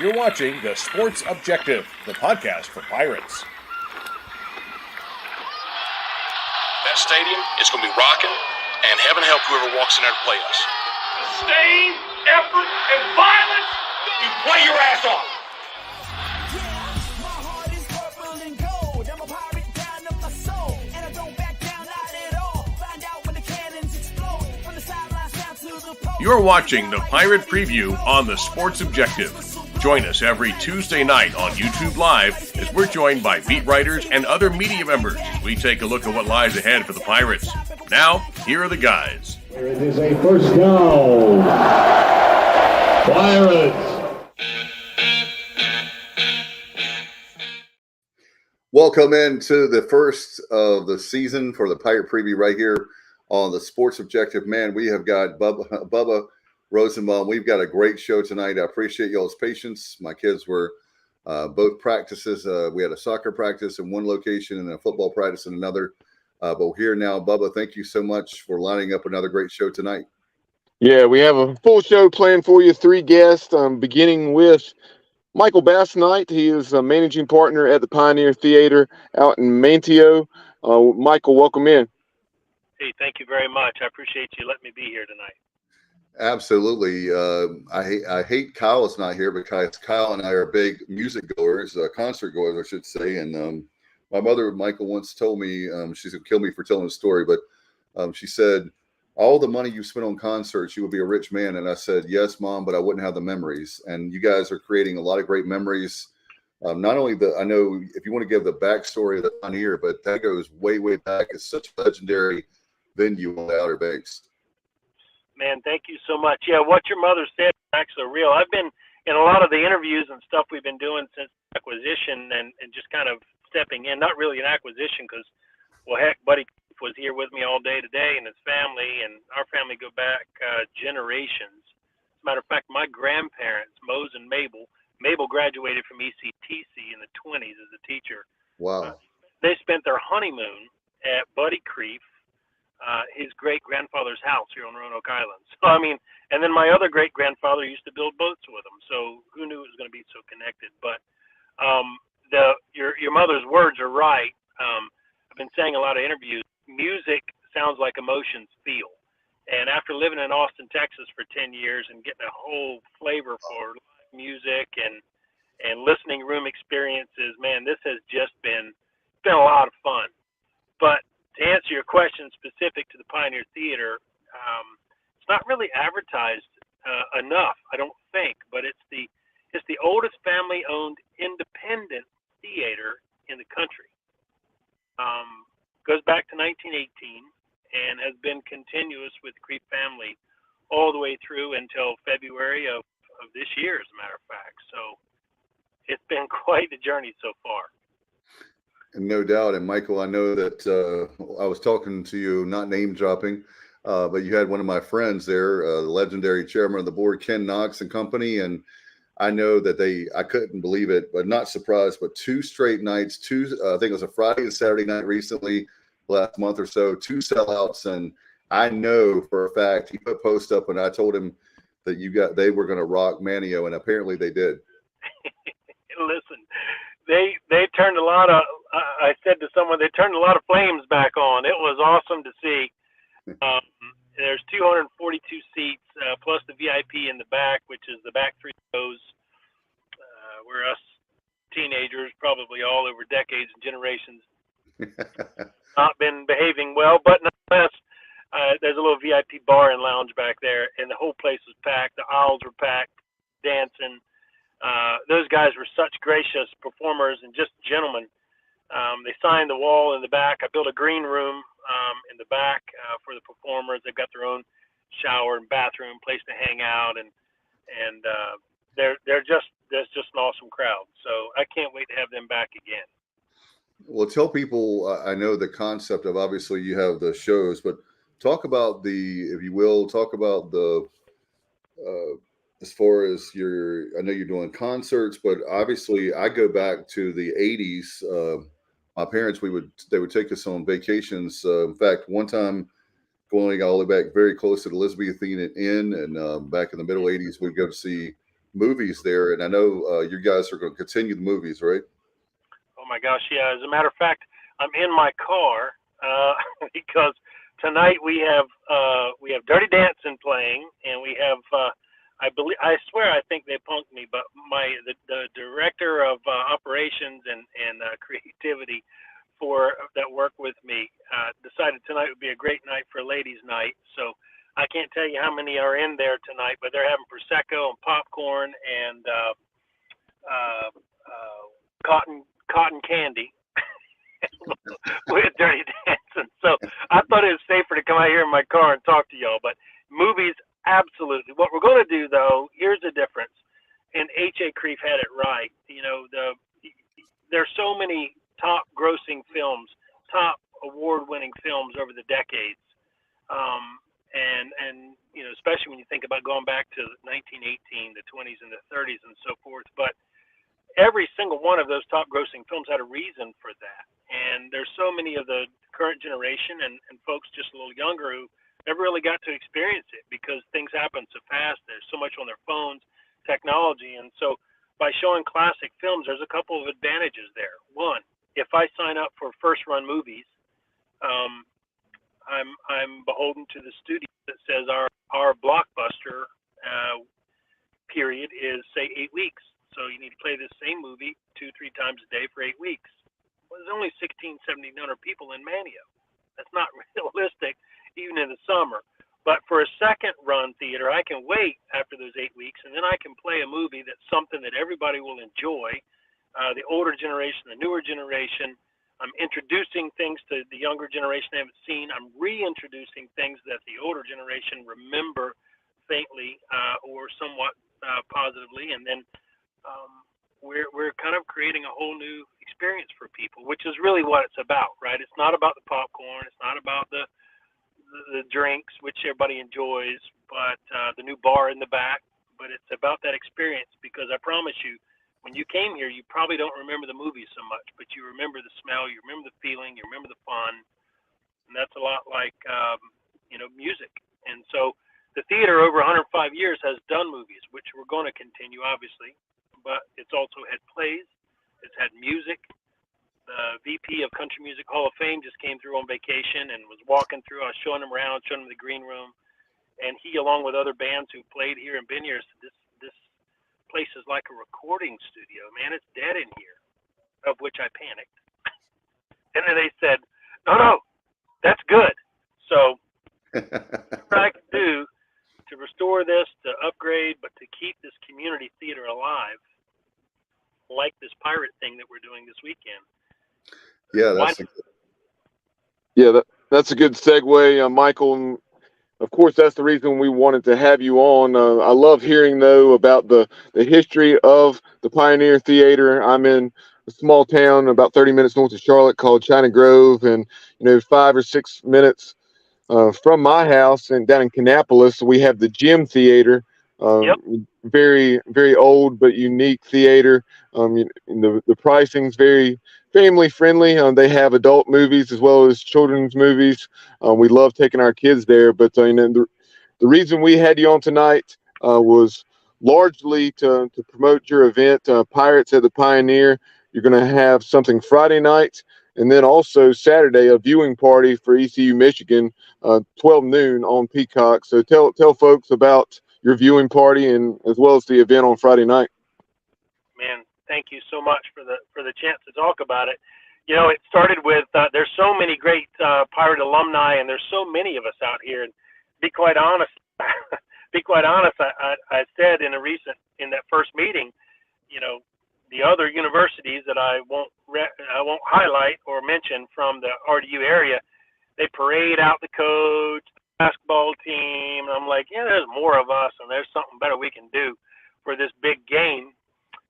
You're watching The Sports Objective, the podcast for Pirates. That stadium is going to be rocking, and heaven help whoever walks in there to play us. Sustained effort and violence, you play your ass off. You're watching the Pirate Preview on The Sports Objective. Join us every Tuesday night on YouTube Live as we're joined by beat writers and other media members as we take a look at what lies ahead for the Pirates. Now, here are the guys. It is a first down. Pirates. Welcome into the first of the season for the Pirate Preview right here on the Sports Objective. Man, we have got Bubba Rosenbaum. We've got a great show tonight. I appreciate y'all's patience. My kids were both practices. We had a soccer practice in one location and a football practice in another. But we're here now. Bubba, thank you so much for lining up another great show tonight. Yeah, we have a full show planned for you. 3 guests, beginning with Michael Basnight. He is a managing partner at the Pioneer Theater out in Manteo. Michael, welcome in. Hey, thank you very much. I appreciate you letting me be here tonight. Absolutely. I hate Kyle is not here because Kyle and I are big music goers, concert goers, I should say. And my mother, Michael, once told me, she's going to kill me for telling the story, but she said, all the money you spent on concerts, you would be a rich man. And I said, yes, Mom, but I wouldn't have the memories. And you guys are creating a lot of great memories. Not only I know if you want to give the backstory of the Pioneer, but that goes way, way back. It's such a legendary venue on the Outer Banks. Man, thank you so much. Yeah, what your mother said is actually real. I've been in a lot of the interviews and stuff we've been doing since acquisition and just kind of stepping in. Not really an acquisition because, well, heck, Buddy was here with me all day today and his family, and our family go back generations. As a matter of fact, my grandparents, Mose and Mabel graduated from ECTC in the 20s as a teacher. Wow. They spent their honeymoon at Buddy Creef, his great-grandfather's house here on Roanoke Island. So, I mean, and then my other great-grandfather used to build boats with him, so who knew it was going to be so connected? But your mother's words are right. I've been saying a lot of interviews, music sounds like emotions feel. And after living in Austin, Texas for 10 years and getting a whole flavor for music and listening room experiences, man, this has just been a lot of fun. But to answer your question specific to the Pioneer Theater, it's not really advertised enough, I don't think, but it's the oldest family-owned independent theater in the country. Goes back to 1918 and has been continuous with the Creef family all the way through until February of this year, as a matter of fact. So it's been quite the journey so far. No doubt. And Michael, I know that I was talking to you, not name dropping, but you had one of my friends there, the legendary chairman of the board, Ken Knox and company. And I know that I couldn't believe it, but not surprised, but 2 straight nights, I think it was a Friday and Saturday night recently, last month or so, 2 sellouts. And I know for a fact, he put post up and I told him that they were going to rock Manteo, and apparently they did. Listen, they turned a lot of, I said to someone, they turned a lot of flames back on. It was awesome to see. There's 242 seats, plus the VIP in the back, which is the back 3 rows, where us teenagers, probably all over decades and generations, not been behaving well. But nonetheless, there's a little VIP bar and lounge back there, and the whole place was packed. The aisles were packed, dancing. Those guys were such gracious performers and just gentlemen. They signed the wall in the back. I built a green room in the back for the performers. They've got their own shower and bathroom, place to hang out, and there's just an awesome crowd. So I can't wait to have them back again. Well, tell people, I know the concept of, obviously you have the shows, but talk about if you will, talk about as far as I know you're doing concerts, but obviously I go back to the 80s. My parents, they would take us on vacations. In fact, one time going all the way back very close to the Elizabethan Inn, and back in the middle 80s, we'd go to see movies there, and I know you guys are going to continue the movies, right? Oh my gosh, yeah. As a matter of fact, I'm in my car because tonight we have Dirty Dancing playing, and we have I swear I think they punked me, but the director of operations and creativity that work with me decided tonight would be a great night for ladies' night. So I can't tell you how many are in there tonight, but they're having prosecco and popcorn and cotton candy with Dirty Dancing. So I thought it was safer to come out here in my car and talk to y'all. But movies, absolutely. What we're going to do, though, here's the difference. And H.A. Creef had it right. You know, there's so many top grossing films, top award-winning films over the decades. And you know, especially when you think about going back to 1918, the 20s and the 30s and so forth. But every single one of those top grossing films had a reason for that. And there's so many of the current generation and folks just a little younger who never really got to experience it because things happen so fast. There's so much on their phones, technology. And so by showing classic films, there's a couple of advantages there. One, if I sign up for first run movies, I'm beholden to the studio that says our blockbuster period is, say, 8 weeks. So you need to play this same movie 2-3 times a day for 8 weeks. Well, there's only 1,700 people in Manteo. That's not realistic, even in the summer. But for a second run theater, I can wait after those 8 weeks, and then I can play a movie that's something that everybody will enjoy. The older generation, the newer generation. I'm introducing things to the younger generation they haven't seen. I'm reintroducing things that the older generation remember faintly or somewhat positively, and then we're kind of creating a whole new experience for people, which is really what it's about, right? It's not about the popcorn, it's not about the drinks, which everybody enjoys, but the new bar in the back. But it's about that experience, because I promise you, when you came here, you probably don't remember the movie so much, but you remember the smell, you remember the feeling, you remember the fun, and that's a lot like music. And so the theater over 105 years has done movies, which we're going to continue, obviously, but it's also had plays, it's had music. The VP of Country Music Hall of Fame just came through on vacation and was walking through. I was showing him around, showing him the green room, and he, along with other bands who played here and been here, said this place is like a recording studio, man. It's dead in here, of which I panicked. And then they said, no, that's good. So what I can do to restore this, to upgrade, but to keep this community theater alive, like this pirate thing that we're doing this weekend. Yeah, that's a good segue, Michael. And of course, that's the reason we wanted to have you on. I love hearing, though, about the history of the Pioneer Theater. I'm in a small town about 30 minutes north of Charlotte called China Grove, and 5 or 6 minutes from my house and down in Kannapolis, we have the Gym Theater. Very, very old but unique theater. The pricing's very family friendly. They have adult movies as well as children's movies. We love taking our kids there. But the reason we had you on tonight was largely to promote your event, Pirates at the Pioneer. You're going to have something Friday night, and then also Saturday, a viewing party for ECU Michigan, 12 noon on Peacock. So tell folks about your viewing party and as well as the event on Friday night. Man, thank you so much for the chance to talk about it. It started with there's so many great pirate alumni, and there's so many of us out here. And be quite honest, I said in that first meeting, the other universities that I won't highlight or mention from the RDU area, they parade out the coach, basketball team. I'm like, yeah, there's more of us, and there's something better we can do for this big game,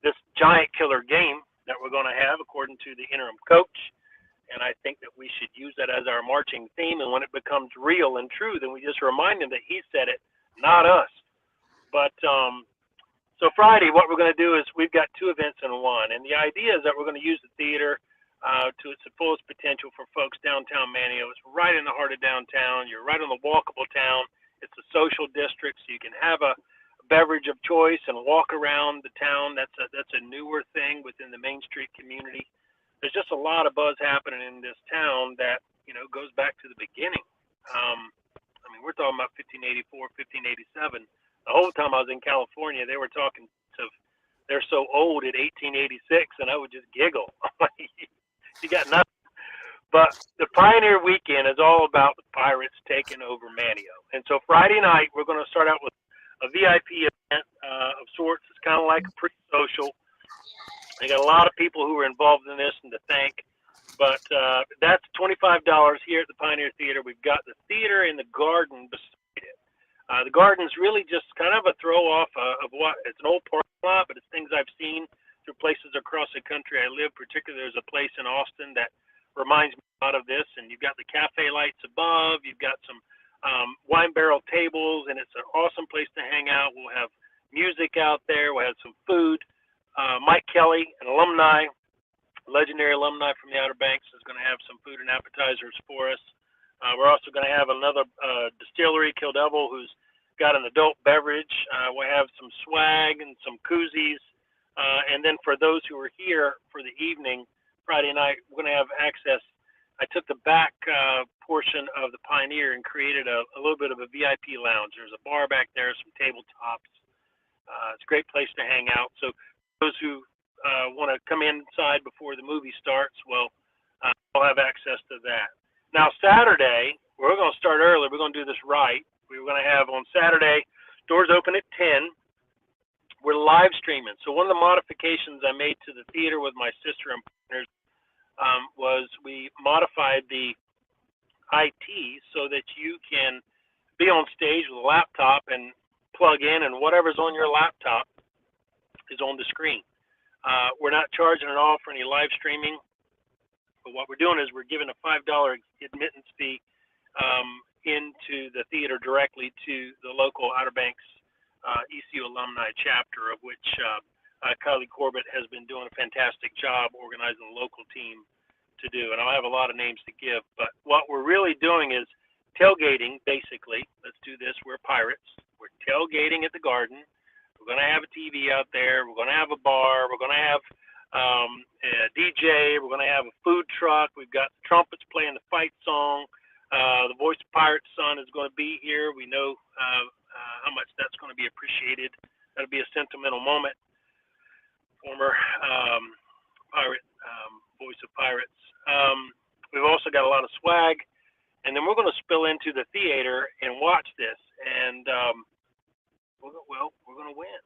this giant killer game that we're going to have, according to the interim coach. And I think that we should use that as our marching theme. And when it becomes real and true, then we just remind him that he said it, not us. But so Friday, what we're going to do is we've got 2 events in one. And the idea is that we're going to use the theater to its fullest potential for folks downtown Manteo. It's right in the heart of downtown. You're right on the walkable town. It's a social district, so you can have a beverage of choice and walk around the town. That's a newer thing within the Main Street community. There's just a lot of buzz happening in this town that, goes back to the beginning. We're talking about 1584, 1587. The whole time I was in California, they were talking of they're so old at 1886, and I would just giggle. You got nothing. But the Pioneer Weekend is all about the Pirates taking over Manteo. And so Friday night, we're going to start out with a VIP event of sorts. It's kind of like a pre-social. They got a lot of people who are involved in this and to thank. But that's $25 here at the Pioneer Theater. We've got the theater in the garden beside it. The garden's really just kind of a throw-off of what – it's an old parking lot, but it's things I've seen through places across the country I live. Particularly, there's a place in Austin that reminds me a lot of this. And you've got the cafe lights above. You've got some wine barrel tables, and it's an awesome place to hang out. We'll have music out there. We'll have some food. Mike Kelly, an alumni, legendary alumni from the Outer Banks, is going to have some food and appetizers for us. We're also going to have another distillery, Kill Devil, who's got an adult beverage. We'll have some swag and some koozies. And then for those who are here for the evening, Friday night, we're going to have access. I took the back portion of the Pioneer and created a little bit of a VIP lounge. There's a bar back there, some tabletops. It's a great place to hang out. So those who want to come inside before the movie starts, well, we'll have access to that. Now, Saturday, we're going to start early. We're going to do this right. We're going to have on Saturday, doors open at 10. We're live streaming. So one of the modifications I made to the theater with my sister and partners was we modified the IT so that you can be on stage with a laptop and plug in, and whatever's on your laptop is on the screen. We're not charging at all for any live streaming, but what we're doing is we're giving a $5 admittance fee into the theater directly to the local Outer Banks ECU alumni chapter, of which Kylie Corbett has been doing a fantastic job organizing the local team to do. And I'll have a lot of names to give, but what we're really doing is tailgating, basically. Let's do this. We're Pirates. We're tailgating at the Garden. We're going to have a TV out there. We're going to have a bar. We're going to have a DJ. We're going to have a food truck. We've got the trumpets playing the fight song. The Voice of Pirates son is going to be here. We know how much that's going to be appreciated. That'll be a sentimental moment. Former pirate, Voice of Pirates. We've also got a lot of swag. And then we're going to spill into the theater and watch this. And, we're going to win.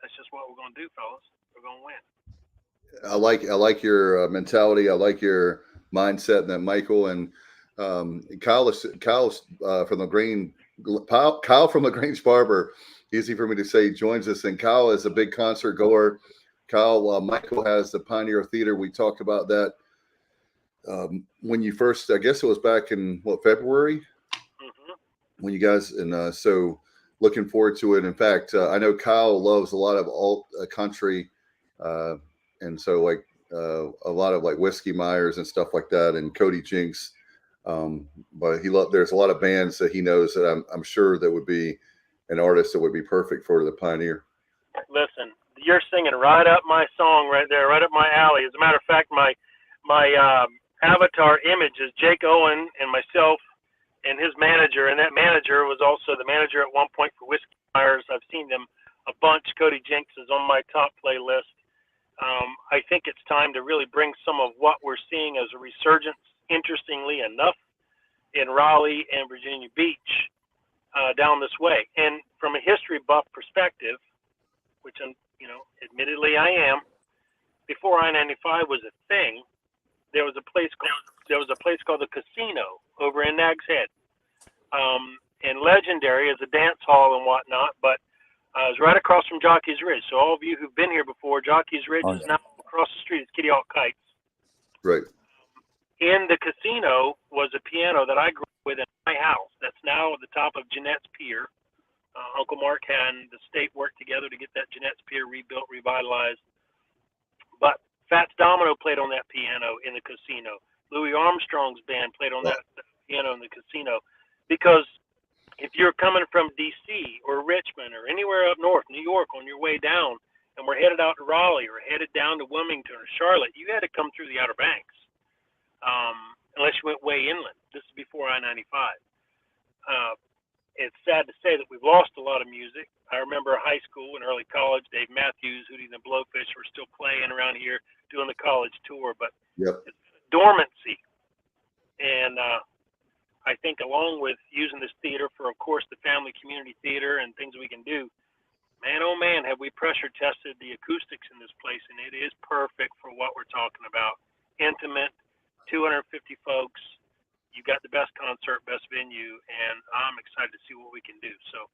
That's just what we're going to do, fellas. We're going to win. I like your mentality. I like your mindset, and that Michael and Kyle's from the Kyle from the Grange Barber. Easy for me to say, joins us, and Kyle is a big concert goer. Kyle, Michael has the Pioneer Theater. We talked about that when you first. I guess it was back in February, when you guys, and so looking forward to it. In fact, I know Kyle loves a lot of alt country, and so a lot of like Whiskey Myers and stuff like that, and Cody Jinks. But there's a lot of bands that he knows that I'm sure that would be an artist that would be perfect for the Pioneer. Listen, you're singing right up my song right there, right up my alley. As a matter of fact, my avatar image is Jake Owen and myself and his manager, and that manager was also the manager at one point for Whiskey Myers. I've seen them a bunch. Cody Jinks is on my top playlist. I think it's time to really bring some of what we're seeing as a resurgence, interestingly enough, in Raleigh and Virginia Beach down this way. And from a history buff perspective, which I'm, admittedly I am, before I-95 was a thing, there was a place called the Casino over in Nags Head, and legendary as a dance hall and whatnot. But it was right across from Jockey's Ridge. So all of you who've been here before, Jockey's Ridge is now across the street. It's Kitty Hawk Kites. Right. In the Casino was a piano that I grew up with in my house. That's now at the top of Jeanette's Pier. Uncle Mark and the state worked together to get that Jeanette's Pier rebuilt, revitalized. But Fats Domino played on that piano in the Casino. Louis Armstrong's band played on that piano in the Casino, because if you're coming from D.C. or Richmond or anywhere up north, New York, on your way down, and we're headed out to Raleigh or headed down to Wilmington or Charlotte, you had to come through the Outer Banks, unless you went way inland. This is before I-95. It's sad to say that we've lost a lot of music. I remember high school and early college, Dave Matthews, Hootie and the Blowfish were still playing around here doing the college tour, but it's dormancy. And I think along with using this theater for, of course, the family community theater and things we can do, man, oh man, have we pressure tested the acoustics in this place, and it is perfect for what we're talking about. Intimate, 250 folks. You got the best concert, best venue, and I'm excited to see what we can do. So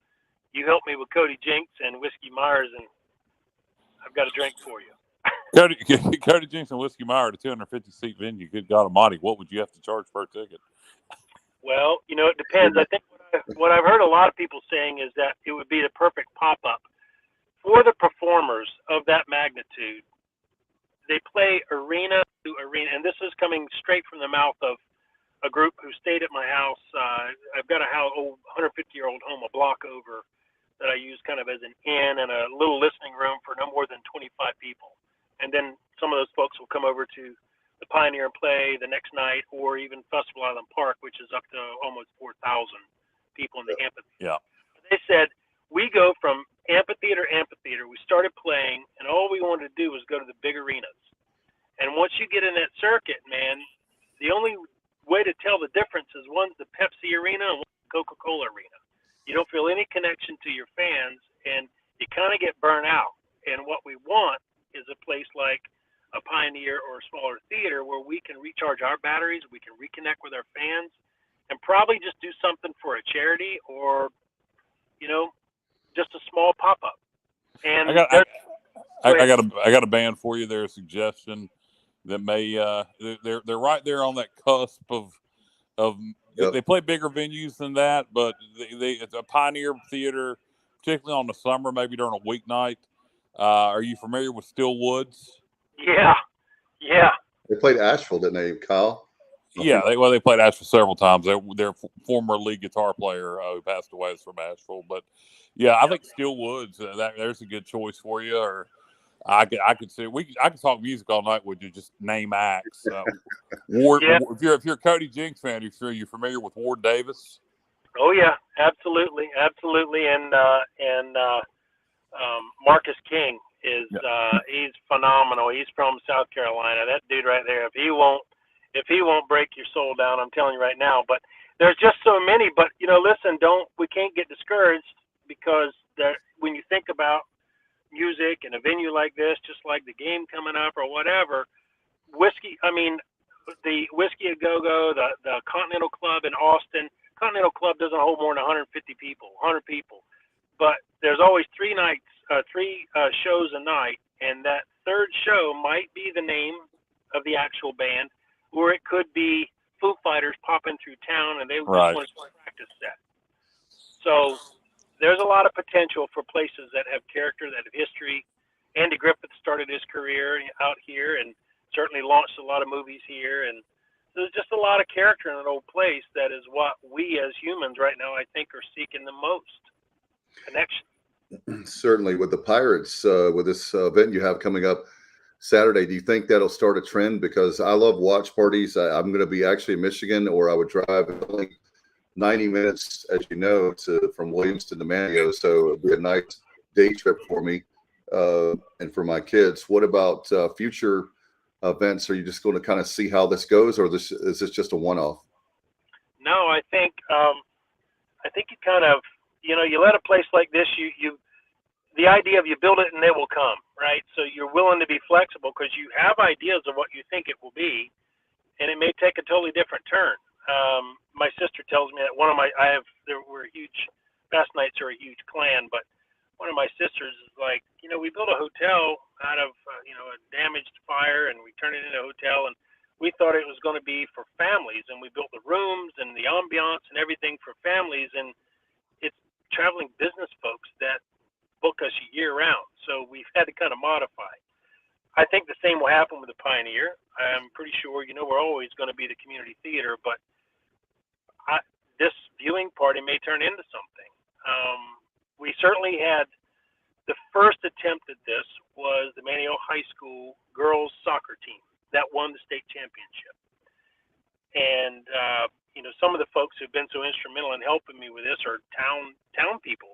you help me with Cody Jinks and Whiskey Myers, and I've got a drink for you. Cody Jinks and Whiskey Myers at a 250-seat venue. Good God Almighty, what would you have to charge per ticket? Well, you know, it depends. I think what I've heard a lot of people saying is that it would be the perfect pop-up for the performers of that magnitude. They play arena to arena, and this is coming straight from the mouth of a group who stayed at my house. I've got a old 150-year-old home a block over that I use kind of as an inn and a little listening room for no more than 25 people. And then some of those folks will come over to the Pioneer and play the next night, or even Festival Island Park, which is up to almost 4,000 people in the amphitheater. Yeah. They said, we go from amphitheater. We started playing, and all we wanted to do was go to the big arenas. And once you get in that circuit, man, the only way to tell the difference is one's the Pepsi arena and one's the Coca-Cola arena. You don't feel any connection to your fans, and you kind of get burnt out. And what we want is a place like a Pioneer or a smaller theater where we can recharge our batteries, we can reconnect with our fans, and probably just do something for a charity or, you know, just a small pop-up. And I got a band for you. There's a suggestion that may they're right there on that cusp of they play bigger venues than that, but it's a Pioneer theater, particularly on the summer, maybe during a weeknight. Are you familiar with Still Woods? Yeah. They played Asheville, didn't they, Kyle? Yeah, they played Asheville several times. Their former lead guitar player who passed away is from Asheville, but yeah, I think Still Woods. There's a good choice for you. Or I could say I could talk music all night with you. Just name acts. Ward. Yeah. If you're a Cody Jinks fan, you're familiar with Ward Davis. Oh yeah, absolutely, and Marcus King is he's phenomenal. He's from South Carolina. That dude right there. If he won't break your soul down, I'm telling you right now. But there's just so many. But you know, listen, we can't get discouraged, because when you think about music and a venue like this, just like the game coming up or whatever, the Whiskey A Go-Go, the Continental Club in Austin. Continental Club doesn't hold more than 100 people, but there's always three shows a night, and that third show might be the name of the actual band, or it could be Foo Fighters popping through town and they just want to practice set. So there's a lot of potential for places that have character, that have history. Andy Griffith started his career out here and certainly launched a lot of movies here, and there's just a lot of character in an old place. That is what we as humans right now, I think, are seeking the most. Connection. Certainly. With the Pirates, with this event you have coming up Saturday, do you think that'll start a trend? Because I love watch parties. I'm going to be actually in Michigan, or I would drive only 90 minutes, as you know, from Williamston to Manteo. So it'll be a nice day trip for me and for my kids. What about future events? Are you just going to kind of see how this goes, or is this just a one-off? No, I think you kind of, you let a place like this, the idea of you build it and they will come, right? So you're willing to be flexible because you have ideas of what you think it will be, and it may take a totally different turn. My sister tells me that we're huge, Basnights are a huge clan, but one of my sisters is like, we built a hotel out of, a damaged fire, and we turned it into a hotel, and we thought it was going to be for families, and we built the rooms and the ambiance and everything for families, and it's traveling business folks that book us year round. So we've had to kind of modify. I think the same will happen with the Pioneer. I'm pretty sure, we're always going to be the community theater, but this viewing party may turn into something. We certainly had the first attempt at this was the Manteo High School girls soccer team that won the state championship. And, some of the folks who've been so instrumental in helping me with this are town people.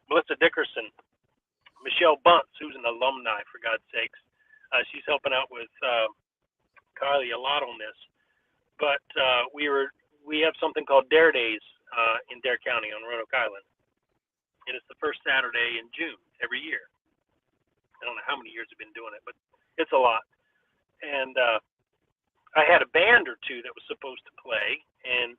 Melissa Dickerson, Michelle Bunce, who's an alumni, for God's sakes. She's helping out with Kylie a lot on this. But we have something called Dare Days in Dare County on Roanoke Island. And it's the first Saturday in June every year. I don't know how many years I've been doing it, but it's a lot. And I had a band or two that was supposed to play, and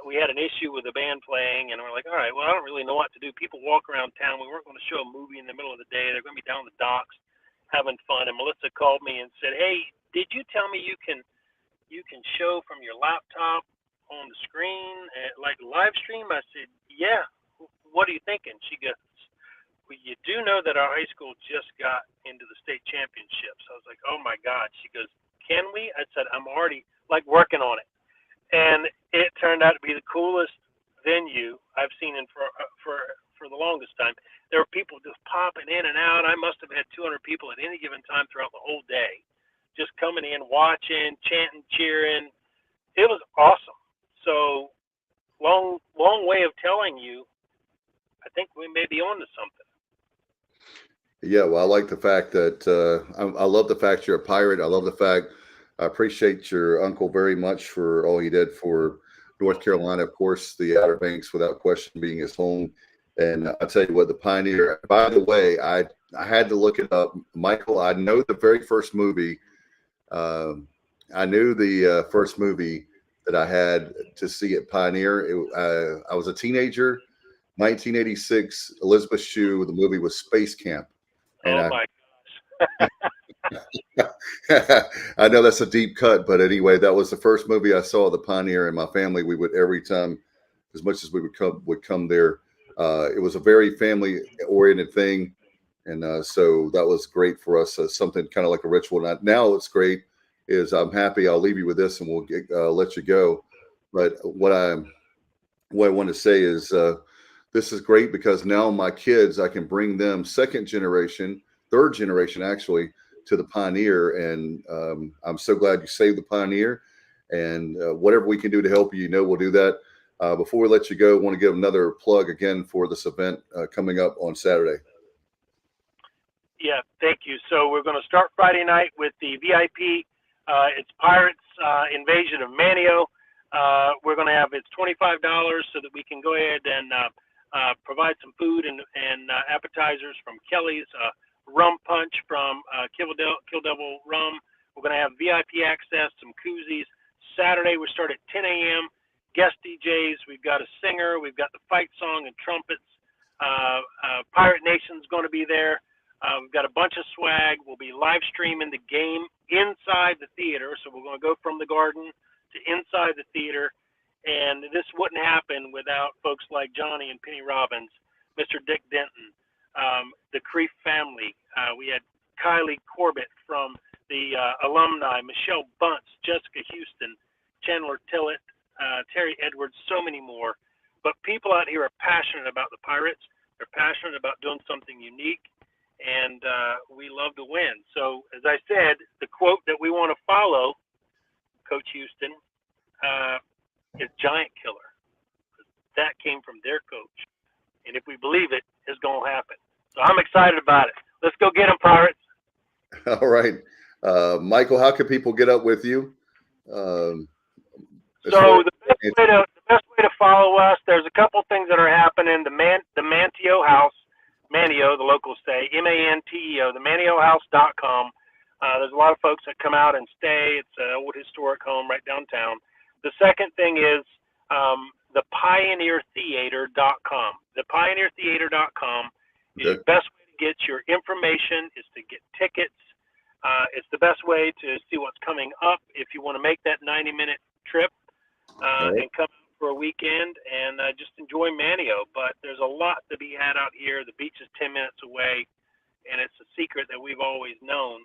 we had an issue with the band playing, and we're like, all right, well, I don't really know what to do. People walk around town. We weren't going to show a movie in the middle of the day. They're going to be down the docks having fun. And Melissa called me and said, hey, did you tell me you can show from your laptop on the screen, like live stream? I said, yeah. What are you thinking? She goes, well, you do know that our high school just got into the state championships. I was like, oh my God. She goes, can we? I said, I'm already working on it. And it turned out to be the coolest venue I've seen for the longest time. There were people just popping in and out. I must have had 200 people at any given time throughout the whole day, just coming in, watching, chanting, cheering. It was awesome. So long way of telling you, I think we may be on to something. Yeah, well, I like the fact that I love the fact you're a Pirate. I love the fact I appreciate your uncle very much for all he did for North Carolina. Of course, the Outer Banks, without question, being his home. And I'll tell you what, the Pioneer. By the way, I had to look it up, Michael. I know the very first movie. I knew the first movie that I had to see at Pioneer. I was a teenager, 1986. Elizabeth Shue. The movie was Space Camp. And my gosh. I know that's a deep cut, but anyway, that was the first movie I saw, the Pioneer, and my family. We would every time, as much as we would come there. It was a very family-oriented thing, and so that was great for us. Something kind of like a ritual. Now it's great. I'm happy. I'll leave you with this, and we'll let you go. But what I want to say is this is great because now my kids, I can bring them second generation, third generation actually, to the Pioneer, and I'm so glad you saved the Pioneer, and whatever we can do to help you, we'll do that. Before we let you go, I want to give another plug again for this event coming up on Saturday. Yeah, thank you. So we're going to start Friday night with the VIP. It's Pirates Invasion of Manteo. We're going to have, it's $25 so that we can go ahead and provide some food and appetizers from Kelly's. Rum punch from Kill Devil Rum. We're going to have VIP access, some koozies. Saturday, we start at 10 a.m. Guest DJs. We've got a singer. We've got the fight song and trumpets. Pirate Nation's going to be there. We've got a bunch of swag. We'll be live streaming the game inside the theater. So we're going to go from the garden to inside the theater. And this wouldn't happen without folks like Johnny and Penny Robbins, Mr. Dick Denton, the Creef family. We had Kylie Corbett from the alumni, Michelle Bunce, Jessica Houston, Chandler Tillett, Terry Edwards, so many more. But people out here are passionate about the Pirates. They're passionate about doing something unique, and we love to win. So, as I said, the quote that we want to follow, Coach Houston, is Giant Killer. That came from their coach. And if we believe it, it's going to happen. So I'm excited about it. Let's go get them, Pirates. All right. Michael, how can people get up with you? So the best way to follow us, there's a couple things that are happening. The Manteo House, Manteo, the locals say, Manteo, the ManteoHouse.com. There's a lot of folks that come out and stay. It's an old historic home right downtown. The second thing is the PioneerTheater.com. The PioneerTheater.com is the best way to get your information, is to get tickets. It's the best way to see what's coming up if you want to make that 90-minute trip and come for a weekend and just enjoy Manteo. But there's a lot to be had out here. The beach is 10 minutes away, and it's a secret that we've always known,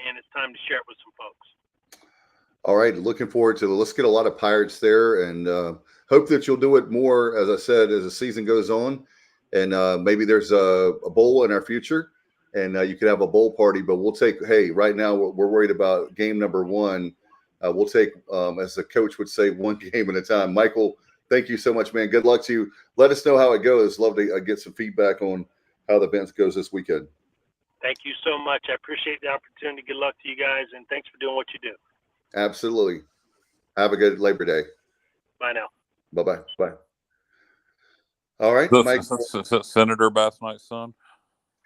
and it's time to share it with some folks. All right, looking forward to let's get a lot of Pirates there, and hope that you'll do it more, as I said, as the season goes on, and maybe there's a bowl in our future, and you could have a bowl party. But we'll take. Hey, right now we're worried about game number one. We'll take, as the coach would say, one game at a time. Michael, thank you so much, man. Good luck to you. Let us know how it goes. Love to get some feedback on how the event goes this weekend. Thank you so much. I appreciate the opportunity. Good luck to you guys, and thanks for doing what you do. Absolutely. Have a good Labor Day. Bye now. Bye-bye. Bye. All right, Mike. Senator Basnight's son?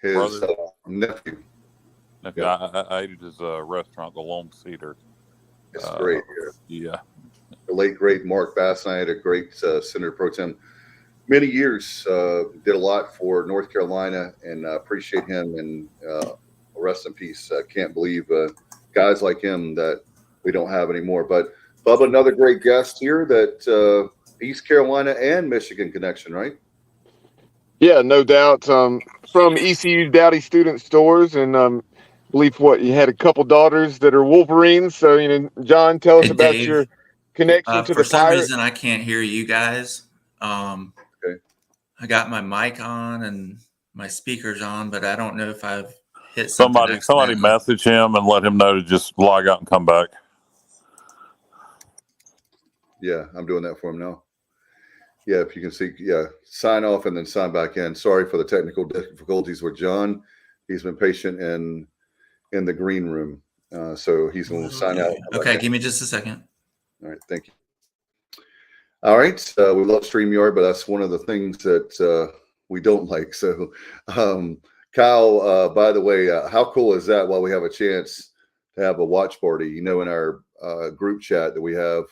His nephew. Yeah. I ate at his restaurant, the Lone Cedar. It's great. Yeah. The late, great Mark Basnight, a great Senator Pro Tem. Many years, did a lot for North Carolina, and appreciate him, and rest in peace. Can't believe guys like him that we don't have anymore. But Bubba, another great guest here, that East Carolina and Michigan connection, right? Yeah, no doubt. From ECU Dowdy Student Stores, and believe you had a couple daughters that are Wolverines. So, John, tell us about Dave, your connection to for the some Pirates. reason, I can't hear you guys. Okay. I got my mic on and my speakers on, but I don't know if I've hit something. Somebody message him and let him know to just log out and come back. Yeah, I'm doing that for him now. Yeah, if you can see, sign off and then sign back in. Sorry for the technical difficulties with John. He's been patient in the green room, so he's going to sign out. Okay, give me just a second. All right, thank you. All right, we love StreamYard, but that's one of the things that we don't like. So, Kyle, by the way, how cool is that? While we have a chance to have a watch party, in our group chat that we have,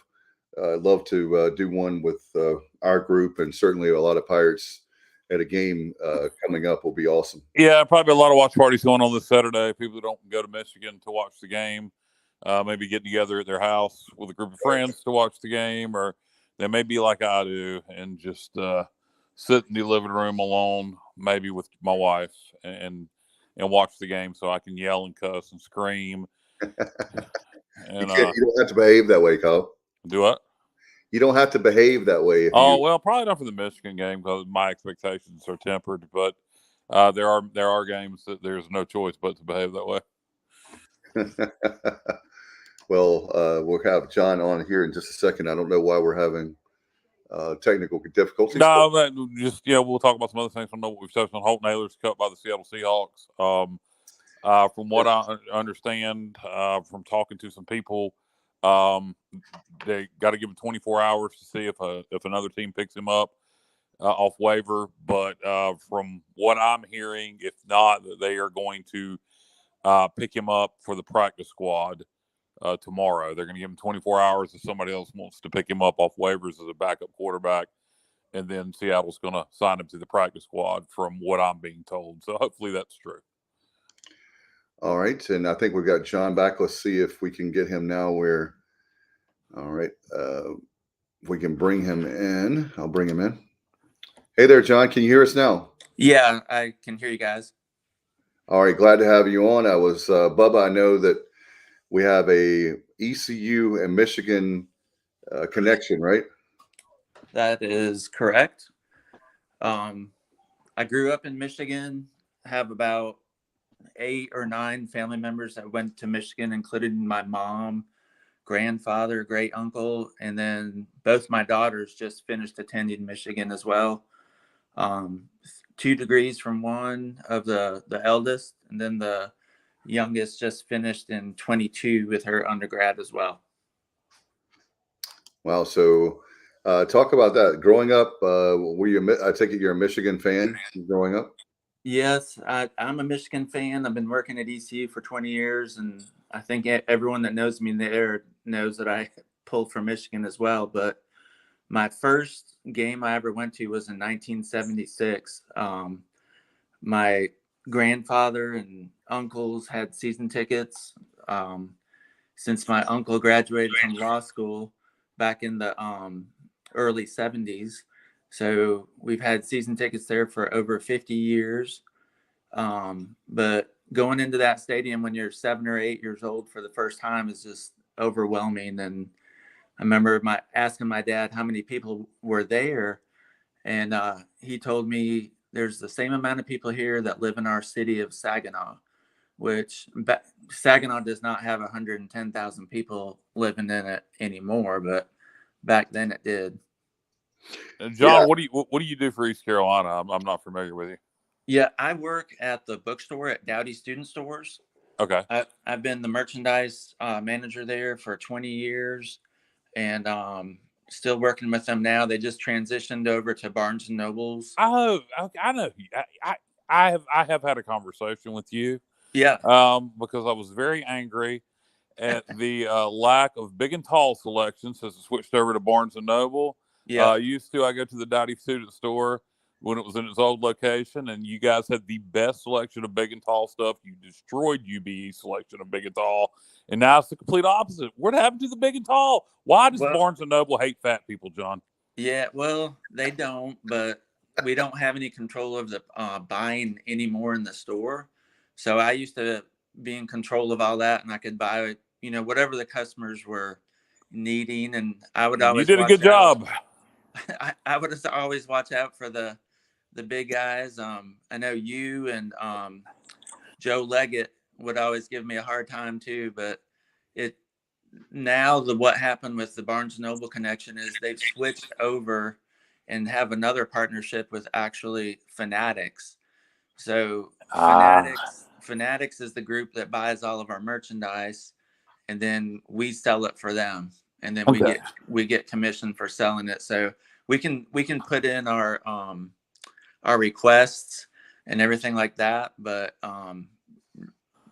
I'd love to do one with our group, and certainly a lot of Pirates at a game coming up will be awesome. Yeah, probably a lot of watch parties going on this Saturday. People who don't go to Michigan to watch the game, maybe getting together at their house with a group of friends to watch the game, or they may be like I do and just sit in the living room alone, maybe with my wife, and watch the game so I can yell and cuss and scream. And, you don't have to behave that way, Kyle. Do what? You don't have to behave that way. Well, probably not for the Michigan game because my expectations are tempered. But there are games that there's no choice but to behave that way. Well, we'll have John on here in just a second. I don't know why we're having technical difficulties. No, we'll talk about some other things. I don't know what we've touched on. Holt Naylor's cut by the Seattle Seahawks. From what I understand, from talking to some people, they got to give him 24 hours to see if another team picks him up off waiver. But from what I'm hearing, if not, they are going to pick him up for the practice squad tomorrow. They're going to give him 24 hours if somebody else wants to pick him up off waivers as a backup quarterback. And then Seattle's going to sign him to the practice squad from what I'm being told. So hopefully that's true. All right. And I think we've got John back. Let's see if we can get him now where, all right, we can bring him in. I'll bring him in. Hey there, John. Can you hear us now? Yeah, I can hear you guys. All right. Glad to have you on. I was, Bubba, I know that we have a ECU and Michigan connection, right? That is correct. I grew up in Michigan, have about 8 or 9 family members that went to Michigan, including my mom, grandfather, great uncle, and then both my daughters just finished attending Michigan as well. 2 degrees from one of the eldest, and then the youngest just finished in 22 with her undergrad as well. Wow. So talk about that. Growing up, I take it you're a Michigan fan growing up? Yes, I'm a Michigan fan. I've been working at ECU for 20 years, and I think everyone that knows me there knows that I pull for Michigan as well. But my first game I ever went to was in 1976. My grandfather and uncles had season tickets. Since my uncle graduated from law school back in the early 70s. So we've had season tickets there for over 50 years. But going into that stadium when you're 7 or 8 years old for the first time is just overwhelming. And I remember asking my dad how many people were there, and he told me there's the same amount of people here that live in our city of Saginaw, which Saginaw does not have 110,000 people living in it anymore, but back then it did. And John, what do you do for East Carolina? I'm not familiar with you. Yeah, I work at the bookstore at Dowdy Student Stores. Okay. I've been the merchandise manager there for 20 years, and still working with them now. They just transitioned over to Barnes and Nobles. Oh, I know. I have had a conversation with you. Yeah. Because I was very angry at the lack of big and tall selections since it switched over to Barnes and Noble. Yeah. I go to the Dowdy Student Store when it was in its old location, and you guys had the best selection of big and tall stuff. You destroyed UBE's selection of big and tall, and now it's the complete opposite. What happened to the big and tall? Why does Barnes and Noble hate fat people, John? Yeah, well, they don't, but we don't have any control of the buying anymore in the store. So I used to be in control of all that, and I could buy, whatever the customers were needing, and I would always. You did a good job. I would always watch out for the big guys. I know you and Joe Leggett would always give me a hard time too, but what happened with the Barnes & Noble connection is they've switched over and have another partnership with actually Fanatics. So Fanatics is the group that buys all of our merchandise, and then we sell it for them, and then we get commission for selling it. So we can put in our requests and everything like that, but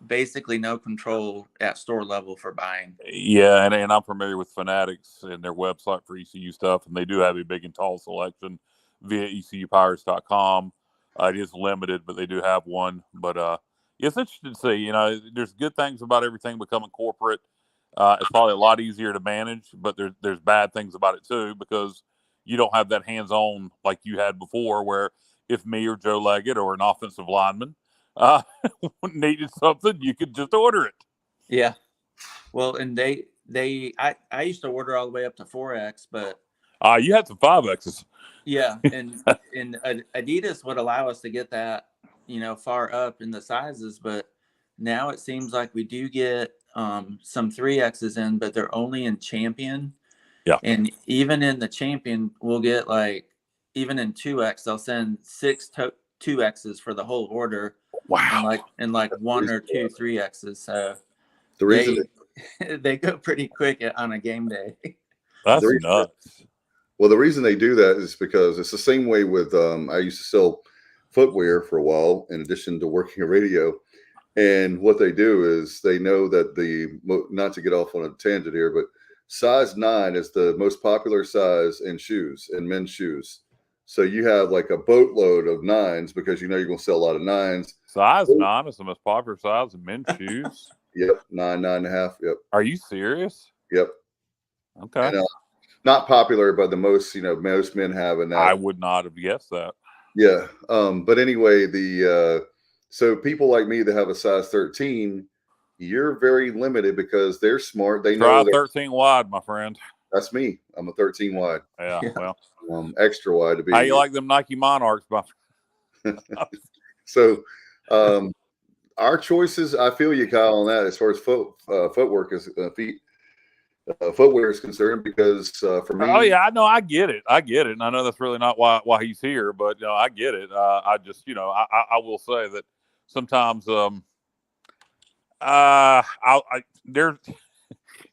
basically no control at store level for buying. Yeah, and I'm familiar with Fanatics and their website for ECU stuff, and they do have a big and tall selection via ECUPirates.com. It is limited, but they do have one. But it's interesting to see. There's good things about everything becoming corporate. It's probably a lot easier to manage, but there's bad things about it too, because you don't have that hands-on like you had before, where if me or Joe Leggett or an offensive lineman needed something, you could just order it. Yeah. Well, and I used to order all the way up to 4X, but you had some 5Xs. Yeah, and Adidas would allow us to get that, far up in the sizes, but now it seems like we do get some 3Xs in, but they're only in Champion. Yeah. And even in the Champion, we'll get even in 2X, they'll send 6 2Xs for the whole order. Wow. And like 1 or 2 3Xs. So the reason they go pretty quick on a game day. That's nuts. Well, the reason they do that is because it's the same way with I used to sell footwear for a while in addition to working a radio. And what they do is they know that not to get off on a tangent here, but size 9 is the most popular size in shoes, in men's shoes. So you have like a boatload of 9s because you're going to sell a lot of 9s. Size 9 is the most popular size in men's shoes. Yep, 9.5. Yep. Are you serious? Yep. Okay. And, not popular, but the most most men have in that. I would not have guessed that. Yeah. But anyway, so people like me that have a size 13, you're very limited because they're smart. They know 13 wide, my friend. That's me. I'm a 13 wide. Yeah. Well, extra wide to be. How you like them Nike Monarchs, my friend? So, our choices. I feel you, Kyle, on that as far as footwork is footwear is concerned, because for me. Oh yeah, I know. I get it. And I know that's really not why he's here, but I get it. I just, I will say that sometimes,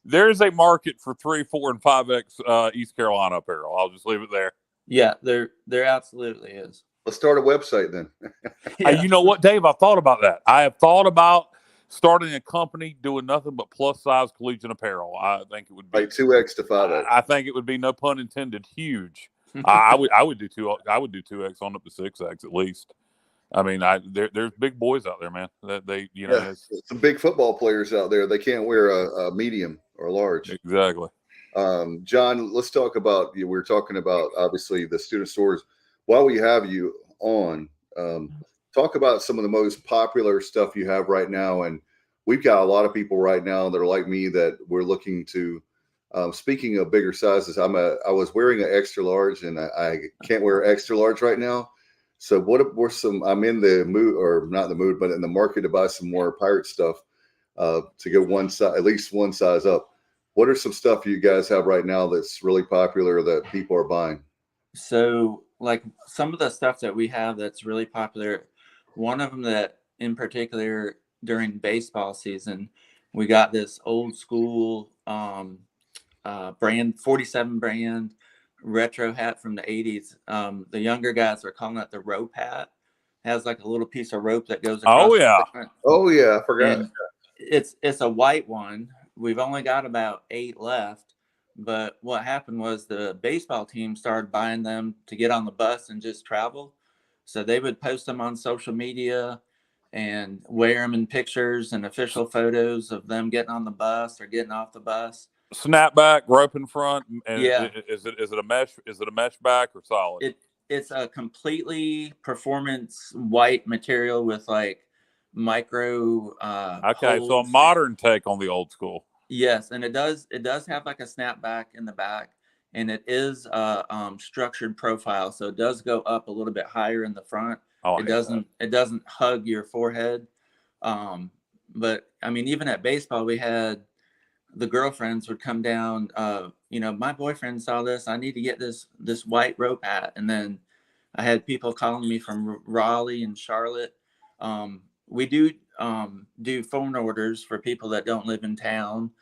there's a market for 3, 4, and 5X East Carolina apparel. I'll just leave it there. Yeah, there absolutely is. Let's start a website then. Yeah. Hey, you know what, Dave? I thought about that. I have thought about starting a company doing nothing but plus size collegiate apparel. I think it would be like 2X to 5X. I think it would be, no pun intended, huge. I would do 2X on up to 6X at least. I mean, there's big boys out there, man. That some big football players out there. They can't wear a medium or a large. Exactly. John, let's talk about. We're talking about obviously the student stores. While we have you on, talk about some of the most popular stuff you have right now, and we've got a lot of people right now that are like me that we're looking to. Speaking of bigger sizes, I was wearing an extra large, and I can't wear extra large right now. So what were some? I'm in the mood, or not in the mood, but in the market to buy some more pirate stuff to go one size, at least one size up. What are some stuff you guys have right now that's really popular that people are buying? So, like some of the stuff that we have that's really popular, one of them that in particular during baseball season, we got this old school brand 47 brand retro hat from the 80s. The younger guys are calling it the rope hat. It has like a little piece of rope that goes across. Oh yeah. Oh yeah, I forgot. And it's a white one. We've only got about 8 left. But what happened was the baseball team started buying them to get on the bus and just travel. So they would post them on social media and wear them in pictures and official photos of them getting on the bus or getting off the bus. Snapback, rope in front. And Yeah. Is it a mesh? Is it a mesh back or solid? It's a completely performance white material with like micro okay, holes. so a modern take on the old school. Yes, and it does have like a snapback in the back, and it is a structured profile, so it does go up a little bit higher in the front. Oh, it doesn't hug your forehead. But I mean, even at baseball, we had the girlfriends would come down. My boyfriend saw this. I need to get this white rope hat, and then I had people calling me from Raleigh and Charlotte. We do phone orders for people that don't live in town.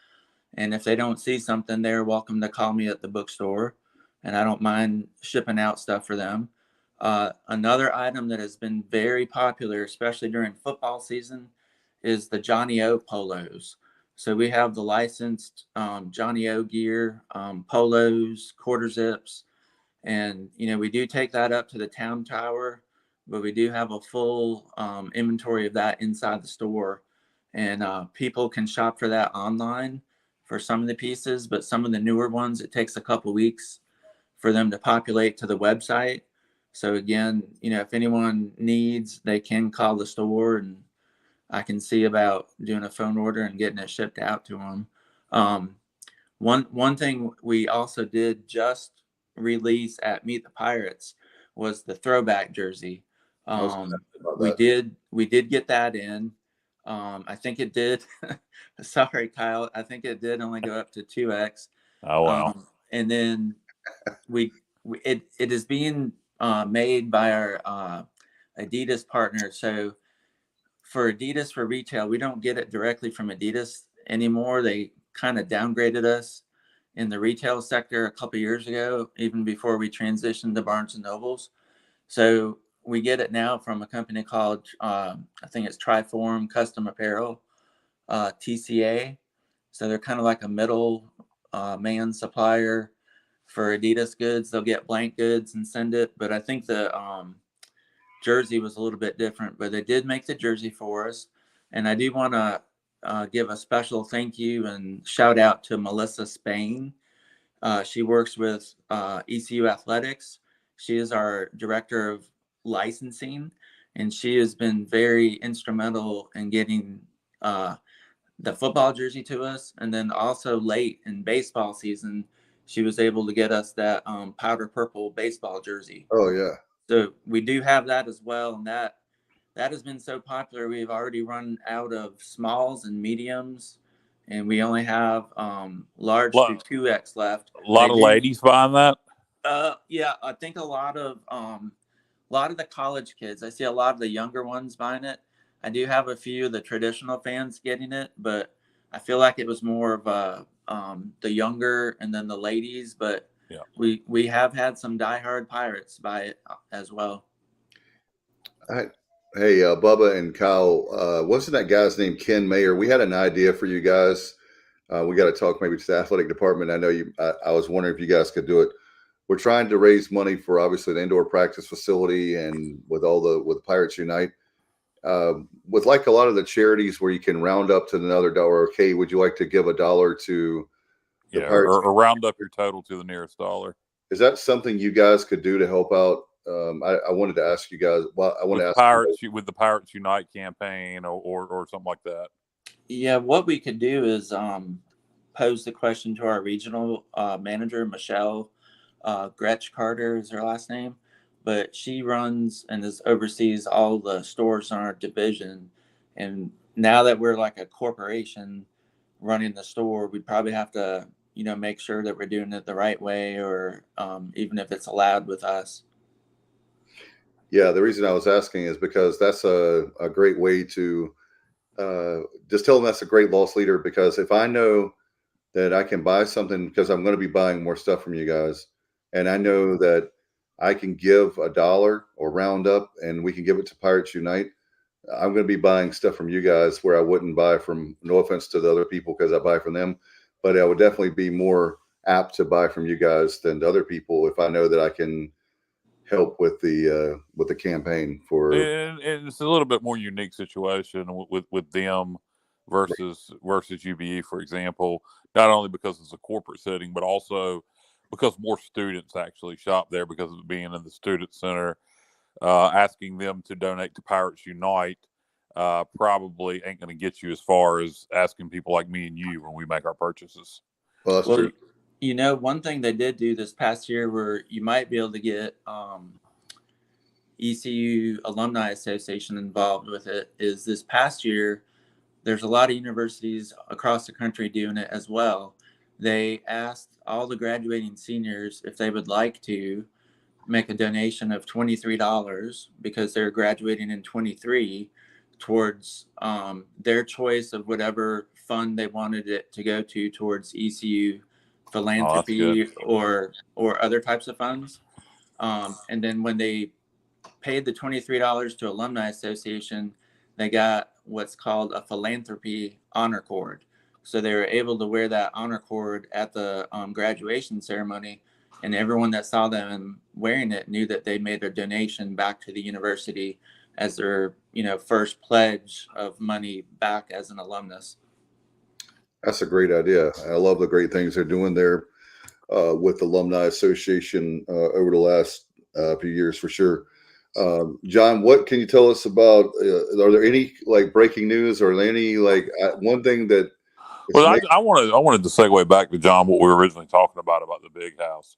And if they don't see something, they're welcome to call me at the bookstore, and I don't mind shipping out stuff for them. Another item that has been very popular, especially during football season, is the Johnny O polos. So we have the licensed Johnny O gear, polos, quarter zips, and we do take that up to the town tower, but we do have a full inventory of that inside the store, and people can shop for that online for some of the pieces, but some of the newer ones, it takes a couple weeks for them to populate to the website. So again, if anyone needs, they can call the store, and I can see about doing a phone order and getting it shipped out to them. One thing we also did just release at Meet the Pirates was the throwback jersey. We did get that in. I think it did. Sorry, Kyle. I think it did only go up to 2X. Oh wow! And then it is being made by our Adidas partner. So for Adidas for retail, we don't get it directly from Adidas anymore. They kind of downgraded us in the retail sector a couple of years ago, even before we transitioned to Barnes and Nobles. So we get it now from a company called, I think it's Triform Custom Apparel, TCA. So they're kind of like a middle man supplier for Adidas goods. They'll get blank goods and send it. But I think the jersey was a little bit different. But they did make the jersey for us. And I do want to give a special thank you and shout out to Melissa Spain. She works with ECU Athletics. She is our director of licensing, and she has been very instrumental in getting the football jersey to us. And then also late in baseball season, she was able to get us that powder purple baseball jersey. Oh yeah. So we do have that as well, and that has been so popular. We've already run out of smalls and mediums, and we only have large to 2X left. A lot of ladies buying that. Yeah, I think a lot of the college kids. I see a lot of the younger ones buying it. I do have a few of the traditional fans getting it, but I feel like it was more of the younger and then the ladies. But yeah, we have had some diehard Pirates buy it as well. Hey, Bubba and Kyle, wasn't that guy's name Ken Mayer? We had an idea for you guys. We got to talk maybe to the athletic department. I know you. I was wondering if you guys could do it. We're trying to raise money for obviously the indoor practice facility and with Pirates Unite. With like a lot of the charities where you can round up to another dollar. Okay, would you like to give $1 to the Pirates? Or round up your total to the nearest dollar? Is that something you guys could do to help out? I wanted to ask you guys. Well, I want to ask Pirates with the Pirates Unite campaign or something like that. Yeah, what we could do is pose the question to our regional manager, Michelle Gretsch Carter is her last name, but she runs and oversees all the stores in our division. And now that we're like a corporation running the store, we'd probably have to, make sure that we're doing it the right way, or even if it's allowed with us. Yeah, the reason I was asking is because that's a great way to just tell them that's a great loss leader, because if I know that I can buy something, because I'm going to be buying more stuff from you guys, and I know that I can give $1 or round up and we can give it to Pirates Unite, I'm going to be buying stuff from you guys where I wouldn't buy from, no offense to the other people because I buy from them, but I would definitely be more apt to buy from you guys than to other people if I know that I can help with the campaign for. And it's a little bit more unique situation with them versus UBE, for example. Not only because it's a corporate setting, but also because more students actually shop there because of being in the student center. Asking them to donate to Pirates Unite probably ain't going to get you as far as asking people like me and you when we make our purchases. Well, that's true. One thing they did do this past year where you might be able to get ECU Alumni Association involved with it is this past year, there's a lot of universities across the country doing it as well. They asked all the graduating seniors if they would like to make a donation of $23 because they're graduating in 23 towards their choice of whatever fund they wanted it to go to towards ECU philanthropy or other types of funds. And then when they paid the $23 to Alumni Association, they got what's called a philanthropy honor cord. So they were able to wear that honor cord at the graduation ceremony, and everyone that saw them wearing it knew that they made a donation back to the university as their, first pledge of money back as an alumnus. That's a great idea. I love the great things they're doing there with the Alumni Association over the last few years for sure. John, what can you tell us about? Are there any breaking news or any one thing that? Well, I wanted to segue back to John what we were originally talking about the big house.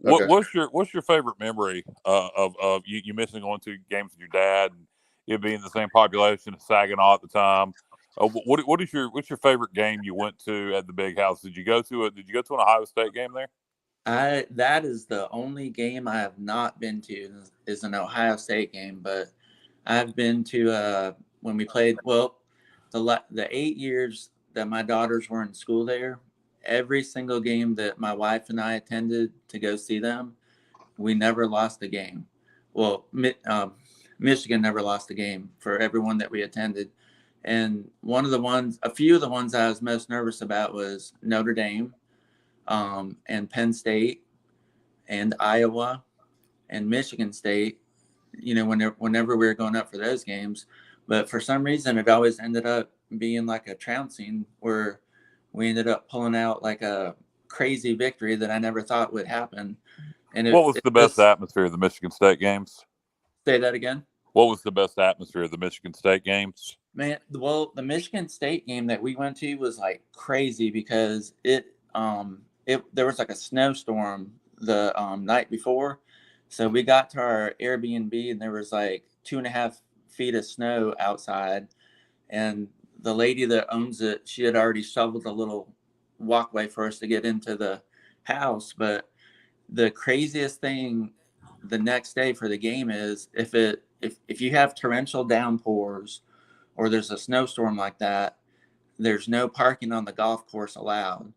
Okay. What's your favorite memory of you missing going to games with your dad and it being the same population as Saginaw at the time? What's your favorite game you went to at the big house? Did you go to an Ohio State game there? That is the only game I have not been to is an Ohio State game, but I've been to when we played. Well, the 8 years that my daughters were in school there, every single game that my wife and I attended to go see them, we never lost a game. Well, Michigan never lost a game for everyone that we attended. And a few of the ones I was most nervous about was Notre Dame, and Penn State, and Iowa, and Michigan State. Whenever we were going up for those games, but for some reason it always ended up being like a trouncing where we ended up pulling out like a crazy victory that I never thought would happen. And what was the best atmosphere of the Michigan State games? Say that again. What was the best atmosphere of the Michigan State games? Man, well, the Michigan State game that we went to was like crazy because there was like a snowstorm the night before. So we got to our Airbnb and there was like 2.5 feet of snow outside. And the lady that owns it, she had already shoveled a little walkway for us to get into the house. But the craziest thing the next day for the game is if you have torrential downpours or there's a snowstorm like that, there's no parking on the golf course allowed.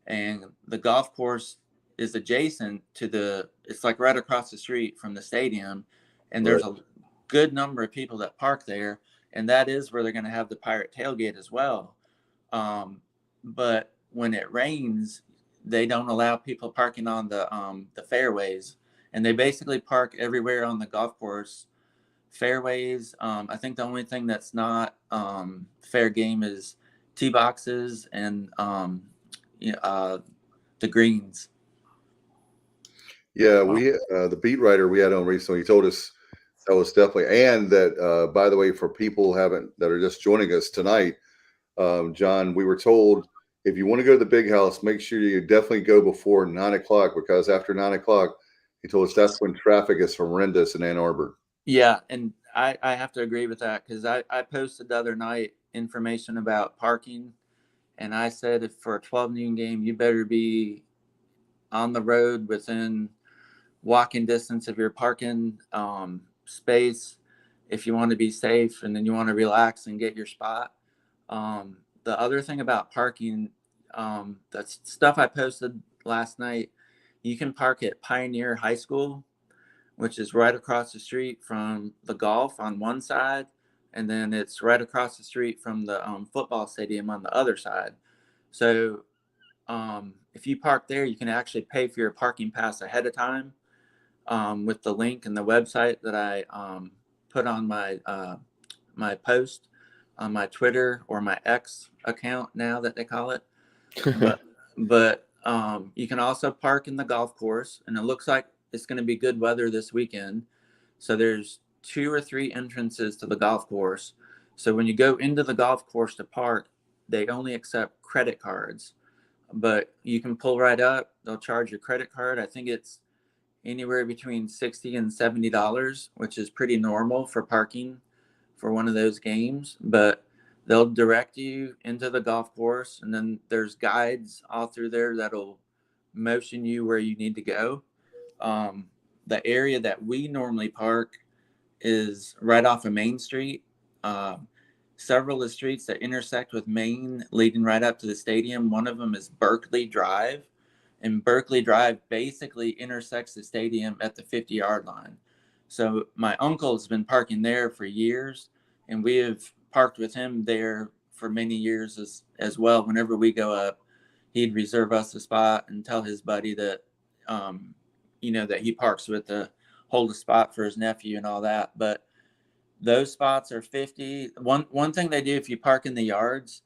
And the golf course is adjacent to it's like right across the street from the stadium. And there's a good number of people that park there. And that is where they're going to have the Pirate tailgate as well. But when it rains, they don't allow people parking on the fairways. And they basically park everywhere on the golf course. Fairways. I think the only thing that's not fair game is tee boxes and the greens. Yeah, we the beat writer we had on recently, he told us that was definitely, and that by the way, for people that are just joining us tonight, John, we were told if you want to go to the big house, make sure you definitely go before 9 o'clock, because after 9 o'clock, he told us that's when traffic is horrendous in Ann Arbor. Yeah, and I have to agree with that, because I posted the other night information about parking, and I said if for a 12 noon game, you better be on the road within walking distance of your parking space if you want to be safe and then you want to relax and get your spot. The other thing about parking, that's stuff I posted last night, you can park at Pioneer High School, which is right across the street from the golf on one side, and then it's right across the street from the football stadium on the other side. So if you park there, you can actually pay for your parking pass ahead of time with the link and the website that I put on my my post on my Twitter, or my X account now that they call it. but you can also park in the golf course, and it looks like it's going to be good weather this weekend. So there's 2 or 3 entrances to the golf course. So when you go into the golf course to park, they only accept credit cards, but you can pull right up. They'll charge your credit card. I think it's anywhere between $60 and $70, which is pretty normal for parking for one of those games. But they'll direct you into the golf course, and then there's guides all through there that'll motion you where you need to go. The area that we normally park is right off of Main Street. Several of the streets that intersect with Main leading right up to the stadium, one of them is Berkeley Drive. And Berkeley Drive basically intersects the stadium at the 50-yard line. So my uncle has been parking there for years, and we have parked with him there for many years as well. Whenever we go up, he'd reserve us a spot and tell his buddy that, that he parks with to hold a spot for his nephew and all that. But those spots are 50. One thing they do if you park in the yards,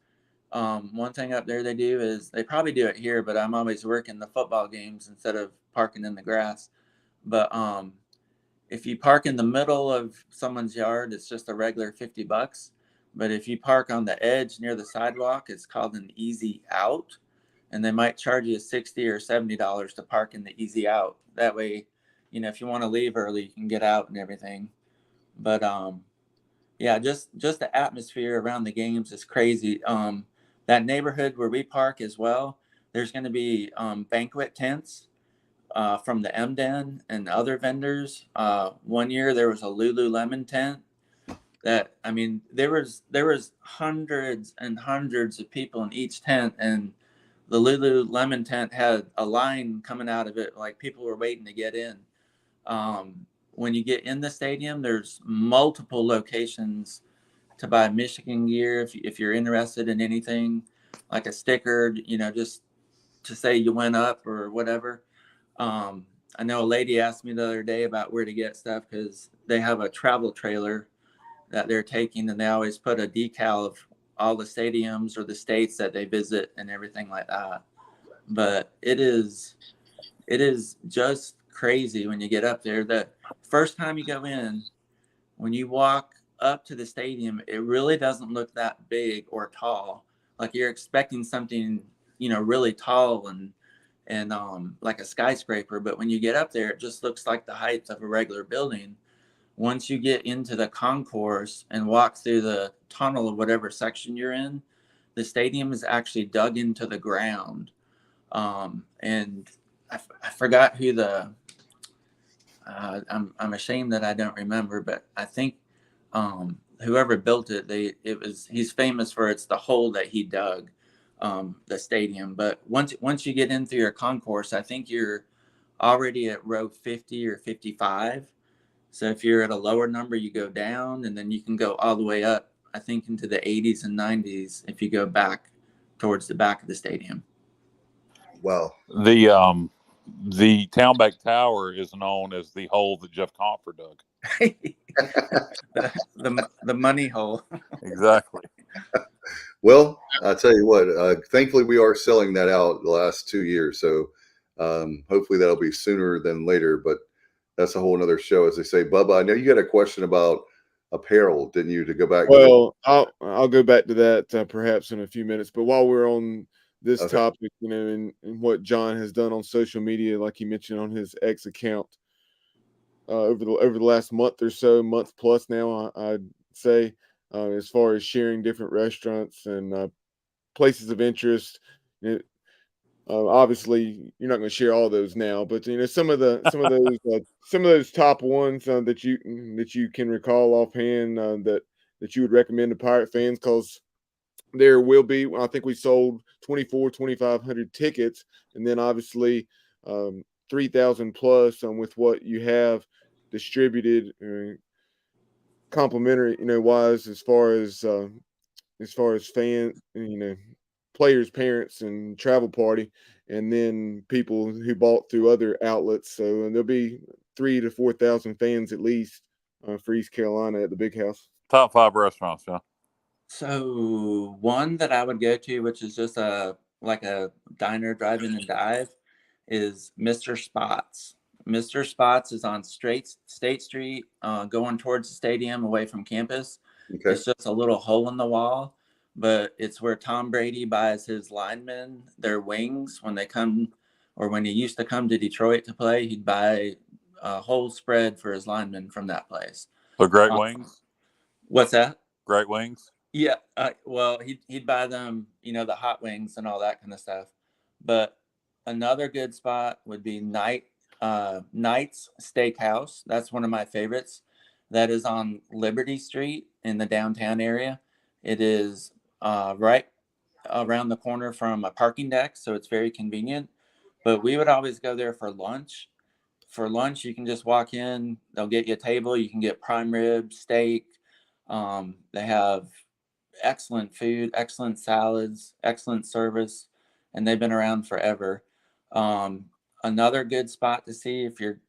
one thing up there they do is, they probably do it here, but I'm always working the football games instead of parking in the grass. But if you park in the middle of someone's yard, it's just a regular $50. But if you park on the edge near the sidewalk, it's called an easy out, and they might charge you $60 or $70 to park in the easy out. That way, if you want to leave early, you can get out and everything. But yeah, just the atmosphere around the games is crazy. That neighborhood where we park as well, there's going to be banquet tents from the M-Den and other vendors. One year there was a Lululemon tent that, there was hundreds and hundreds of people in each tent, and the Lululemon tent had a line coming out of it, like people were waiting to get in. When you get in the stadium, there's multiple locations to buy Michigan gear if you're interested in anything, like a sticker, just to say you went up or whatever. I know a lady asked me the other day about where to get stuff, because they have a travel trailer that they're taking, and they always put a decal of all the stadiums or the states that they visit and everything like that. But it is just crazy when you get up there. The first time you go in, when you walk up to the stadium, it really doesn't look that big or tall. Like you're expecting something, really tall and like a skyscraper. But when you get up there, it just looks like the height of a regular building. Once you get into the concourse and walk through the tunnel of whatever section you're in, the stadium is actually dug into the ground. And I forgot who I'm ashamed that I don't remember, but I think whoever built it, he's famous for it's the hole that he dug, the stadium. But once you get in through your concourse, I think you're already at row 50 or 55. So if you're at a lower number, you go down, and then you can go all the way up, I think, into the 80s and 90s if you go back towards the back of the stadium. Wow. The Townback Tower is known as the hole that Jeff Comfort dug. the money hole. Exactly. Well, I'll tell you what, thankfully we are selling that out the last 2 years. So hopefully that'll be sooner than later, but that's a whole nother show, as they say. Bubba, I know you got a question about apparel, didn't you, to go back? Well, I'll go back to that perhaps in a few minutes. But while we're on this Okay. topic, and what John has done on social media, like he mentioned on his X account, over the last month plus now, I'd say, as far as sharing different restaurants and places of interest. Obviously, you're not going to share all those now, but some of those top ones that you can recall offhand, that you would recommend to Pirate fans, because there will be. I think we sold 2,500 tickets, and then obviously 3,000 plus with what you have distributed, complimentary, wise, as far as fan, players, parents, and travel party, and then people who bought through other outlets. So there'll be 3,000 to 4,000 fans at least for East Carolina at the Big House. Top 5 restaurants, yeah. So one that I would go to, which is just like a diner, drive-in and dive, is Mr. Spots. Mr. Spots is on State Street, going towards the stadium away from campus. Okay. It's just a little hole in the wall, but it's where Tom Brady buys his linemen their wings when they come, or when he used to come to Detroit to play. He'd buy a whole spread for his linemen from that place. So Great Wings? What's that? Great Wings? Yeah. Well, he'd buy them, the hot wings and all that kind of stuff. But another good spot would be Knight's Steakhouse. That's one of my favorites. That is on Liberty Street in the downtown area. It is right around the corner from a parking deck, so it's very convenient. But we would always go there for lunch. For lunch, you can just walk in. They'll get you a table. You can get prime rib, steak. They have excellent food, excellent salads, excellent service, and they've been around forever. Another good spot to see if you're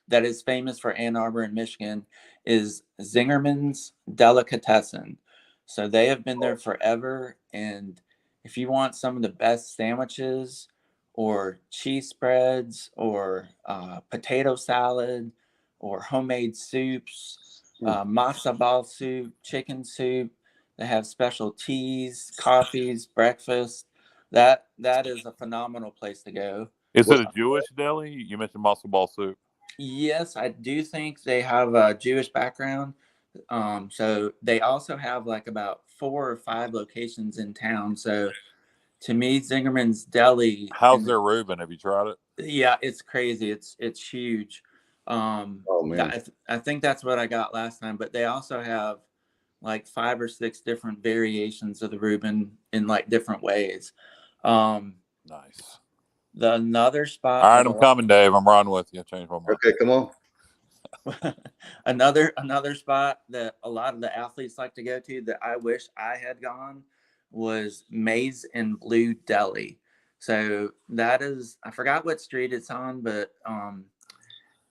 that is famous for Ann Arbor in Michigan is Zingerman's Delicatessen. So they have been there forever, and if you want some of the best sandwiches or cheese spreads or potato salad or homemade soups, matzo ball soup, chicken soup, they have special teas, coffees, breakfast. That is a phenomenal place to go. Is it a Jewish deli? You mentioned matzo ball soup. Yes, I do think they have a Jewish background. So they also have like about 4 or 5 locations in town. So to me, Zingerman's Deli. How's their Reuben? Have you tried it? Yeah, it's crazy. It's huge. Oh man, I think that's what I got last time. But they also have like 5 or 6 different variations of the Reuben in like different ways. Nice. Another spot. All right, I'm coming, Dave. I'm riding with you. Change my mind. Okay, come on. Another spot that a lot of the athletes like to go to that I wish I had gone was Maize and Blue Deli. So that is, I forgot what street it's on, but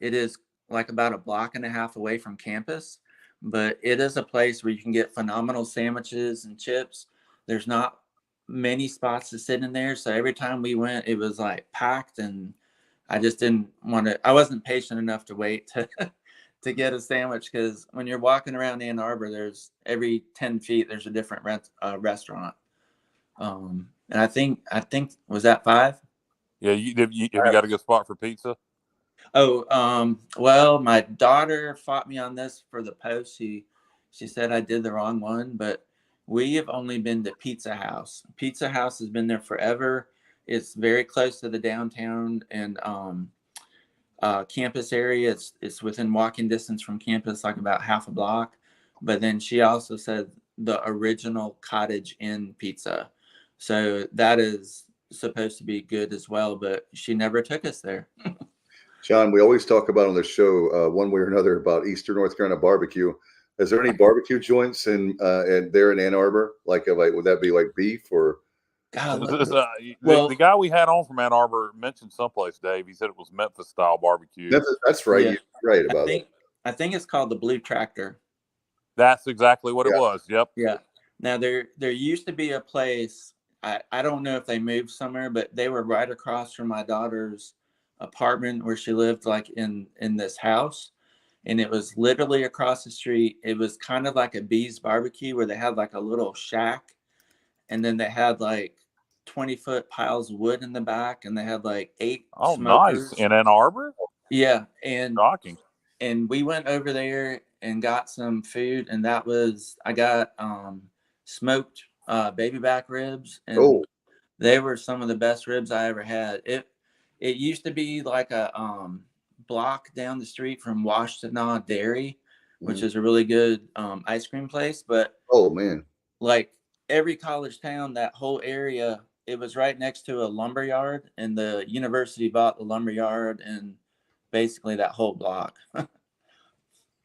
it is like about a block and a half away from campus. But it is a place where you can get phenomenal sandwiches and chips. There's not many spots to sit in there, so every time we went, it was like packed, and I just didn't want to. I wasn't patient enough to wait to get a sandwich, because when you're walking around Ann Arbor, there's every 10 feet there's a different restaurant. And I think was that 5? Yeah, have you got a good spot for pizza? Oh, well, my daughter fought me on this for the post. She said I did the wrong one, but we have only been to Pizza House. Pizza House has been there forever. It's very close to the downtown and campus area. It's within walking distance from campus, like about half a block. But then she also said the original Cottage Inn pizza. So that is supposed to be good as well, but she never took us there. John, we always talk about on the show one way or another about Eastern North Carolina barbecue. Is there any barbecue joints in there in Ann Arbor? Like would that be like beef or? God, the guy we had on from Ann Arbor mentioned someplace, Dave. He said it was Memphis style barbecue. That's right. Yeah. You're right about it. I think it's called the Blue Tractor. That's exactly what it was. Yep. Yeah. Now there used to be a place. I don't know if they moved somewhere, but they were right across from my daughter's apartment where she lived, like in this house. and it was literally across the street. It was kind of like a Bee's Barbecue where they had like a little shack, and then they had like 20-foot piles of wood in the back, and they had like 8 smokers. Nice. In Ann Arbor? Yeah, and Shocking. and we went over there and got some food, and I got smoked baby back ribs, and they were some of the best ribs I ever had. It used to be like a block down the street from Washtenaw Dairy, which is a really good ice cream place. But like every college town, that whole area, it was right next to a lumber yard, and the university bought the lumber yard and basically that whole block.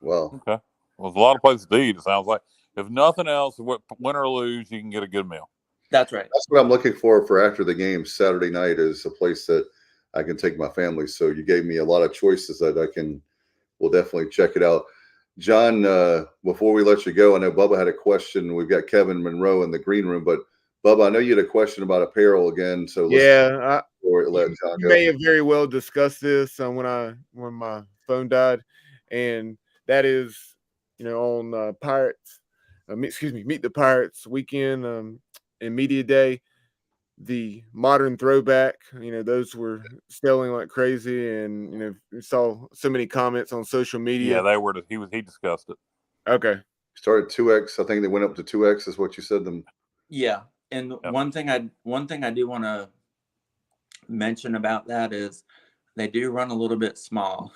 Well, okay. Well, there's a lot of places to eat. It sounds like, if nothing else, win or lose, you can get a good meal. That's right. That's what I'm looking for after the game Saturday night, is a place that I can take my family. So you gave me a lot of choices that we'll definitely check it out. John, before we let you go, I know Bubba had a question. We've got Kevin Monroe in the green room, but Bubba, I know you had a question about apparel again. So let John go. You may have very well discussed this when my phone died, and that is, on Pirates. Meet the Pirates weekend and media day, the modern throwback. Those were selling like crazy, and we saw so many comments on social media. Yeah, they were. He discussed it. Okay. Started 2X. I think they went up to 2X, is what you said them. Yeah, and one thing I do want to mention about that is they do run a little bit small.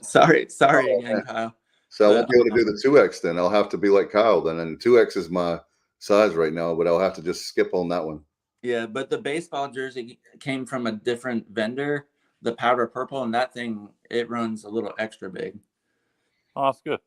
Sorry again, Kyle. So I won't be able to do the 2X then. I'll have to be like Kyle then. And 2X is my size right now, but I'll have to just skip on that one. Yeah, but the baseball jersey came from a different vendor, the powder purple, and that thing, it runs a little extra big. Oh, that's good.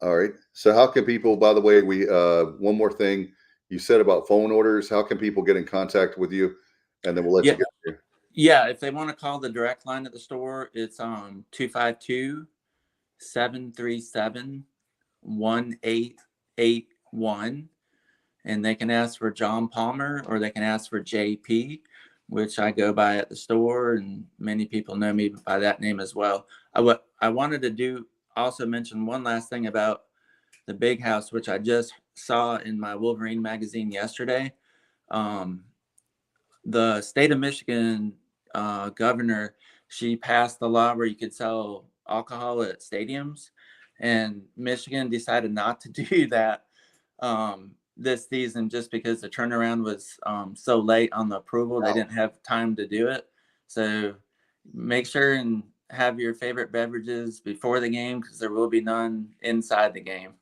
All right. So how can people, by the way, one more thing you said about phone orders, how can people get in contact with you? And then we'll let you get here. Yeah, if they want to call the direct line at the store, it's 252-737-1881. And they can ask for John Palmer, or they can ask for JP, which I go by at the store, and many people know me by that name as well. I wanted to also mention one last thing about the Big House, which I just saw in my Wolverine magazine yesterday. The state of Michigan governor, she passed the law where you could sell alcohol at stadiums, and Michigan decided not to do that this season, just because the turnaround was so late on the approval. They didn't have time to do it. So make sure and have your favorite beverages before the game, because there will be none inside the game.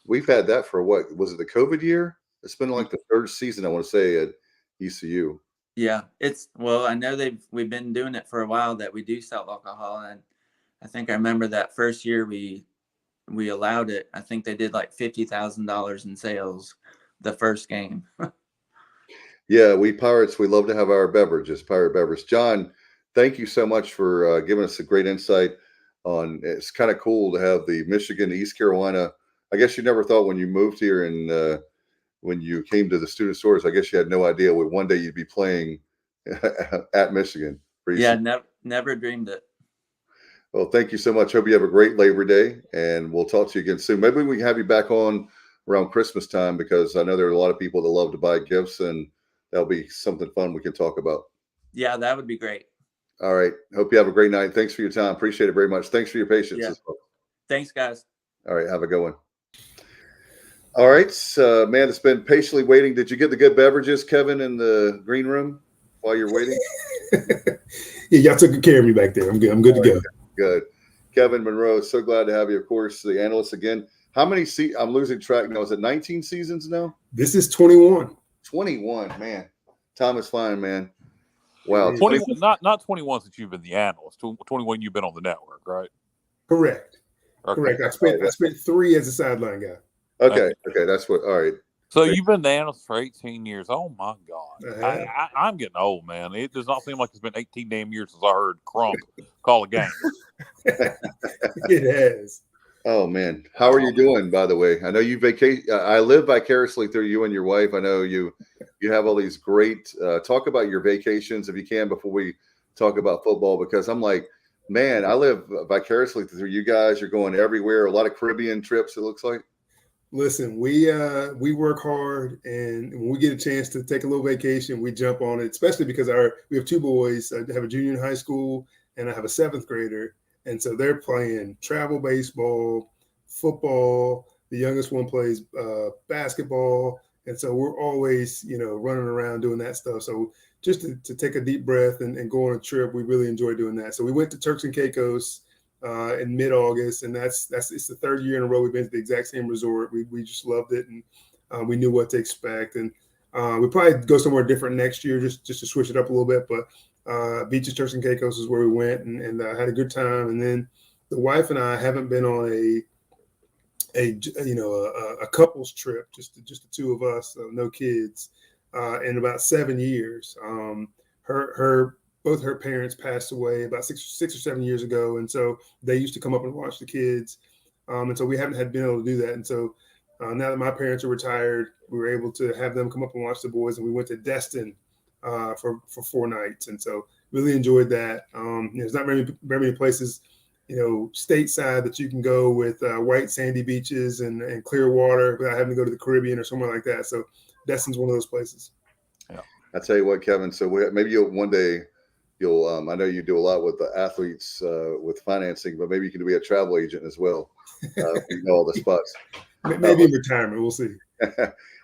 We've had that for what was it, the COVID year? It's been like the third season, I want to say, at ECU. Yeah, I know we've been doing it for a while, that we do sell alcohol, and I think I remember that first year we allowed it. I think they did like $50,000 in sales the first game. Yeah, we Pirates, we love to have our beverages, Pirate Beverage. John, thank you so much for giving us a great insight on. It's kind of cool to have the Michigan, East Carolina. I guess you never thought when you moved here and when you came to the student stores, I guess you had no idea one day you'd be playing at Michigan. Yeah, never dreamed it. Well, thank you so much. Hope you have a great Labor Day, and we'll talk to you again soon. Maybe we can have you back on around Christmas time, because I know there are a lot of people that love to buy gifts, and that'll be something fun we can talk about. Yeah, that would be great. All right. Hope you have a great night. Thanks for your time. Appreciate it very much. Thanks for your patience as well. Thanks, guys. All right. Have a good one. All right. Man, it's been patiently waiting. Did you get the good beverages, Kevin, in the green room while you're waiting? Yeah, y'all took good care of me back there. I'm good. I'm good to go. Good. Kevin Monroe, so glad to have you, of course, the analyst again. How many I'm losing track now. Is it 19 seasons now? This is 21. 21, man. Time is flying, man. Wow. 21, not 21 since you've been the analyst. 21 you've been on the network, right? Correct. Okay. Correct. I spent 3 as a sideline guy. Okay. That's what. All right. So you've been the analyst for 18 years. Oh my God. I'm getting old, man. It does not seem like it's been 18 damn years since I heard Crump call a game. It has. Oh man. How are you doing, by the way? I know you I live vicariously through you and your wife. I know you have all these great talk about your vacations if you can before we talk about football, because I'm like, Man, I live vicariously through you guys. You're going everywhere. A lot of Caribbean trips, it looks like. Listen, we work hard, and when we get a chance to take a little vacation, we jump on it. Especially because we have two boys. I have a junior in high school, and I have a seventh grader, and so they're playing travel baseball, football. The youngest one plays basketball, and so we're always running around doing that stuff. So just to take a deep breath and go on a trip, we really enjoy doing that. So we went to Turks and Caicos in mid-August, and it's the third year in a row we've been to the exact same resort. We just loved it, and we knew what to expect. And we probably go somewhere different next year just to switch it up a little bit. But Beaches, Turks and Caicos is where we went and had a good time. And then the wife and I haven't been on a couples trip, just the two of us, no kids, in about 7 years. Both her parents passed away about six or 7 years ago, and so they used to come up and watch the kids, and so we haven't been able to do that. And so now that my parents are retired, we were able to have them come up and watch the boys, and we went to Destin for 4 nights, and so really enjoyed that. There's not very many places, stateside that you can go with white sandy beaches and clear water without having to go to the Caribbean or somewhere like that. So Destin's one of those places. Yeah, I tell you what, Kevin. So maybe one day. I know you do a lot with the athletes with financing, but maybe you can be a travel agent as well. You know all the spots. Maybe in retirement, we'll see.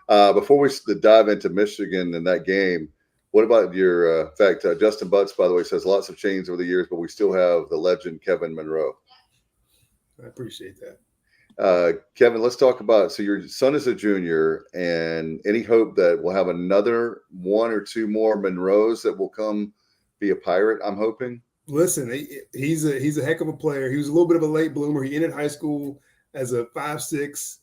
Before we dive into Michigan and that game, what about your in fact, Justin Butts, by the way, says lots have changed over the years, but we still have the legend Kevin Monroe. I appreciate that. Kevin, let's talk about, so your son is a junior, and any hope that we'll have another 1 or 2 more Monroes that will come be a Pirate, I'm hoping? Listen, he's a heck of a player. He was a little bit of a late bloomer. He ended high school as a 5'6",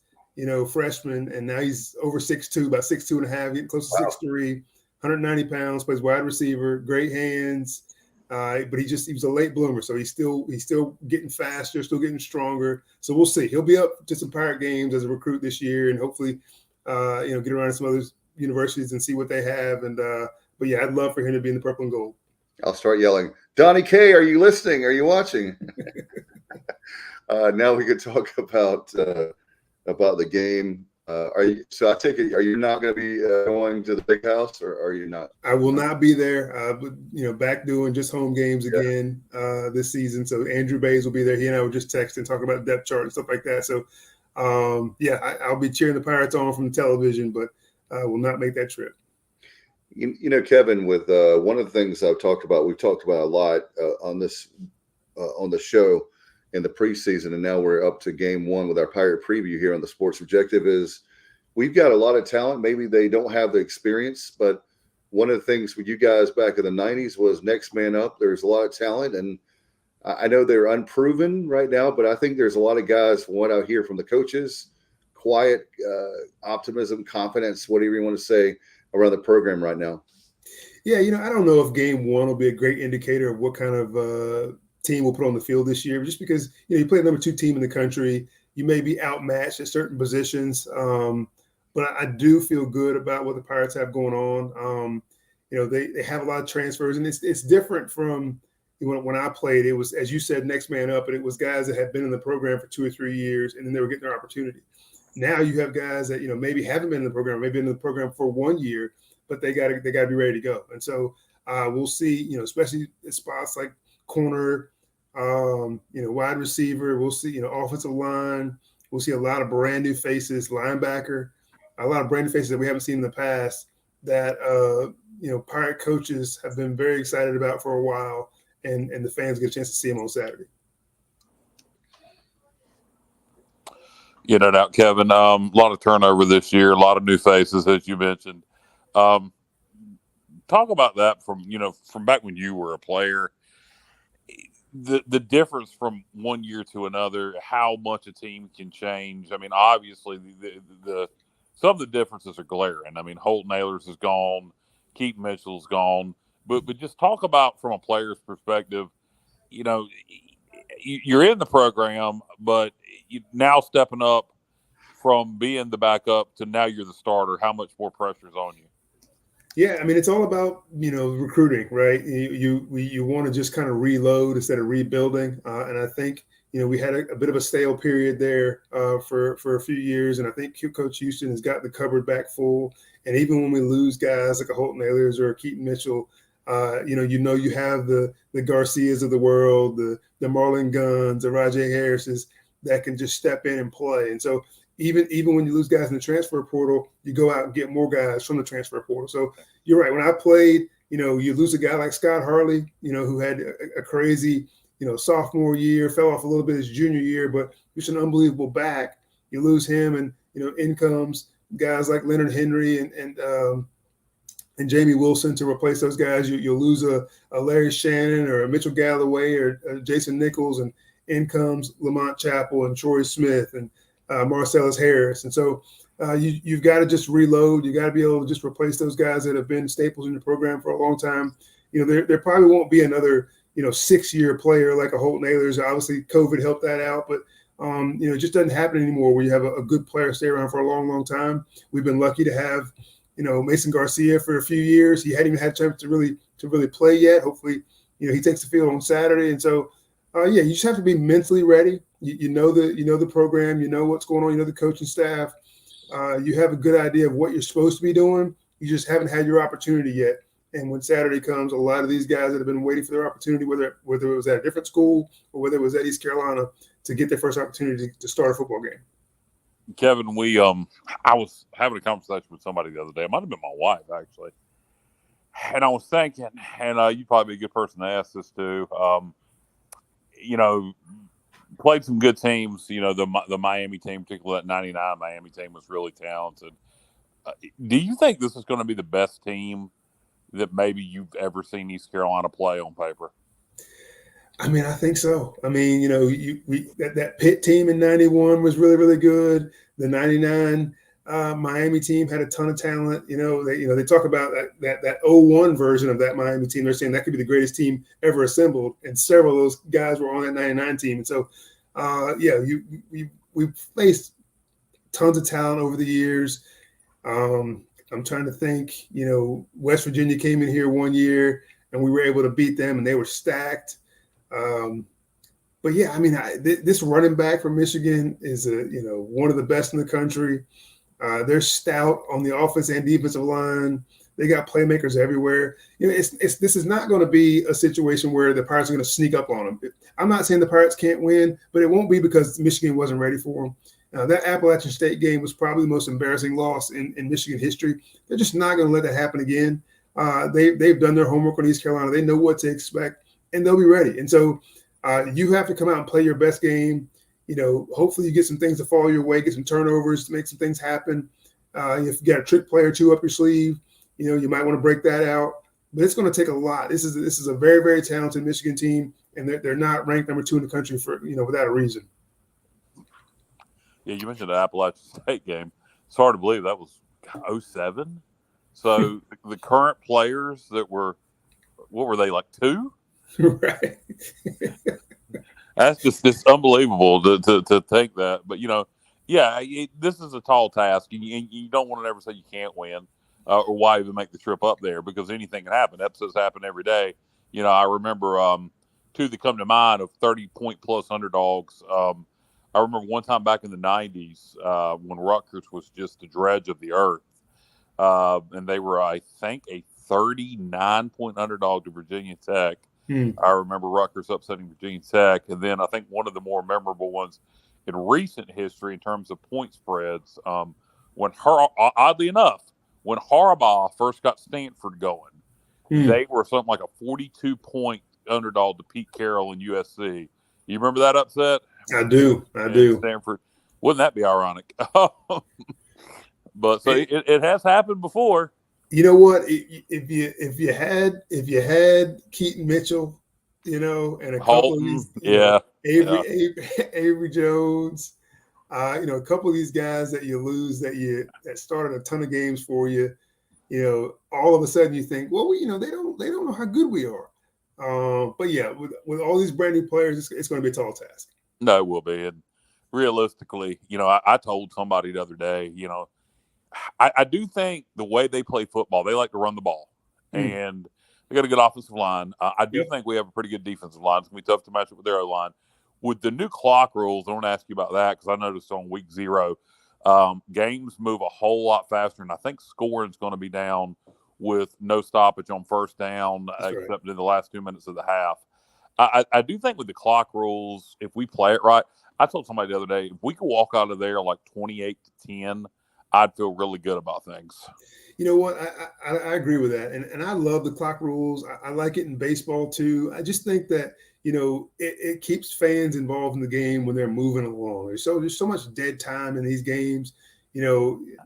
freshman, and now he's over 6'2", about 6'2 and a half, getting close to 6'3", 190 pounds, plays wide receiver, great hands. But he was a late bloomer, so he's still getting faster, still getting stronger. So we'll see. He'll be up to some Pirate games as a recruit this year, and hopefully, get around to some other universities and see what they have. And but yeah, I'd love for him to be in the purple and gold. I'll start yelling, Donnie K, are you listening? Are you watching? Now we could talk about the game. So I take it, are you not going to be going to the big house, or are you not? I will not be there. Back doing just home games again this season. So Andrew Bays will be there. He and I were just texting, talking about depth chart and stuff like that. So I'll be cheering the Pirates on from the television, but I will not make that trip. Kevin, with one of the things we've talked about a lot on the show in the preseason, and now we're up to game 1 with our Pirate preview here on the Sports Objective, is we've got a lot of talent. Maybe they don't have the experience, but one of the things with you guys back in the 90s was next man up. There's a lot of talent, and I know they're unproven right now, but I think there's a lot of guys, from what I hear from the coaches, quiet optimism, confidence, whatever you want to say, around the program right now. Yeah, I don't know if game 1 will be a great indicator of what kind of team we'll put on the field this year, just because, you play the number 2 team in the country, you may be outmatched at certain positions. But I do feel good about what the Pirates have going on. They have a lot of transfers, and it's different from when I played. It was, as you said, next man up, and it was guys that had been in the program for 2 or 3 years, and then they were getting their opportunity. Now you have guys that, maybe haven't been in the program, maybe in the program for 1 year, but they got to be ready to go. And so we'll see, especially in spots like corner, wide receiver. We'll see, offensive line. We'll see a lot of brand new faces, linebacker, a lot of brand new faces that we haven't seen in the past that, Pirate coaches have been very excited about for a while, and the fans get a chance to see them on Saturday. No doubt, Kevin. A lot of turnover this year, a lot of new faces, as you mentioned. Talk about that from back when you were a player. The difference from 1 year to another, how much a team can change. I mean, obviously, the some of the differences are glaring. I mean, Holt Nailers is gone, Keaton Mitchell's gone, but just talk about from a player's perspective. You're in the program, but now stepping up from being the backup to now you're the starter. How much more pressure is on you? Yeah, I mean, it's all about, recruiting, right? You want to just kind of reload instead of rebuilding, and I think we had a bit of a stale period there for a few years, and I think Coach Houston has got the cupboard back full. And even when we lose guys like a Holton Ahlers or a Keaton Mitchell, you have the Garcias of the world, the Marlon Guns, the Rajay Harrises that can just step in and play. And so even when you lose guys in the transfer portal, you go out and get more guys from the transfer portal. So you're right. When I played, you lose a guy like Scott Harley, who had a crazy, sophomore year, fell off a little bit his junior year, but just an unbelievable back. You lose him, and in comes guys like Leonard Henry and Jamie Wilson to replace those guys. You'll lose a Larry Shannon or a Mitchell Galloway or Jason Nichols, and in comes Lamont Chappell and Troy Smith and Marcellus Harris. And so you've got to just reload. You got to be able to just replace those guys that have been staples in the program for a long time. There probably won't be another 6-year player like a Holton Ahlers. Obviously, COVID helped that out, but it just doesn't happen anymore where you have a good player stay around for a long, long time. We've been lucky to have Mason Garcia for a few years. He hadn't even had a chance to really play yet. Hopefully, he takes the field on Saturday. And so, you just have to be mentally ready. You know the program. You know what's going on. You know the coaching staff. You have a good idea of what you're supposed to be doing. You just haven't had your opportunity yet. And when Saturday comes, a lot of these guys that have been waiting for their opportunity, whether it was at a different school or whether it was at East Carolina, to get their first opportunity to start a football game. Kevin, I was having a conversation with somebody the other day. It might have been my wife, actually. And I was thinking, and you'd probably be a good person to ask this to, played some good teams. The Miami team, particularly that 99 Miami team, was really talented. Do you think this is going to be the best team that maybe you've ever seen East Carolina play on paper? I mean, I think so. I mean, that Pitt team in 91 was really, really good. The 99 Miami team had a ton of talent. They talk about that 01 version of that Miami team. They're saying that could be the greatest team ever assembled, and several of those guys were on that 99 team. And so, we've faced tons of talent over the years. I'm trying to think. West Virginia came in here one year, and we were able to beat them, and they were stacked. But yeah, I mean, this running back from Michigan is one of the best in the country. They're stout on the offense and defensive line. They got playmakers everywhere. This is not going to be a situation where the Pirates are going to sneak up on them. I'm not saying the Pirates can't win, but it won't be because Michigan wasn't ready for them. That Appalachian State game was probably the most embarrassing loss in Michigan history. They're just not going to let that happen again. They've done their homework on East Carolina. They know what to expect, and they'll be ready. And so you have to come out and play your best game. Hopefully you get some things to fall your way, get some turnovers to make some things happen. If you got a trick play or two up your sleeve, you might want to break that out. But it's going to take a lot. This is a very, very talented Michigan team, and they're not ranked number 2 in the country for without a reason. Yeah, you mentioned the Appalachian State game. It's hard to believe that was 07. So the current players that were, what were they, like 2? Right. That's just unbelievable to think that. But, this is a tall task. And you don't want to ever say you can't win or why even make the trip up there, because anything can happen. Episodes happen every day. I remember two that come to mind of 30-point-plus underdogs. I remember one time back in the 90s when Rutgers was just the dredge of the earth. And they were, I think, a 39-point underdog to Virginia Tech. I remember Rutgers upsetting Virginia Tech. And then I think one of the more memorable ones in recent history in terms of point spreads, oddly enough, when Harbaugh first got Stanford going, they were something like a 42-point underdog to Pete Carroll and USC. You remember that upset? I do. Stanford. Wouldn't that be ironic? But so it has happened before. You know what? If you had Keaton Mitchell, and a couple of these, Avery Jones, a couple of these guys that you lose that started a ton of games for you, all of a sudden you think, well, they don't know how good we are. But yeah, with all these brand new players, it's going to be a tall task. No, it will be. And realistically, I told somebody the other day, I do think the way they play football, they like to run the ball, and they got a good offensive line. I do think we have a pretty good defensive line. It's going to be tough to match up with their O-line. With the new clock rules, I want to ask you about that because I noticed on week 0, games move a whole lot faster, and I think scoring is going to be down with no stoppage on first down, except in the last 2 minutes of the half. I do think with the clock rules, if we play it right, I told somebody the other day, if we could walk out of there like 28-10, I'd feel really good about things. You know what? I agree with that. And I love the clock rules. I like it in baseball too. I just think that, it keeps fans involved in the game when they're moving along. There's so much dead time in these games.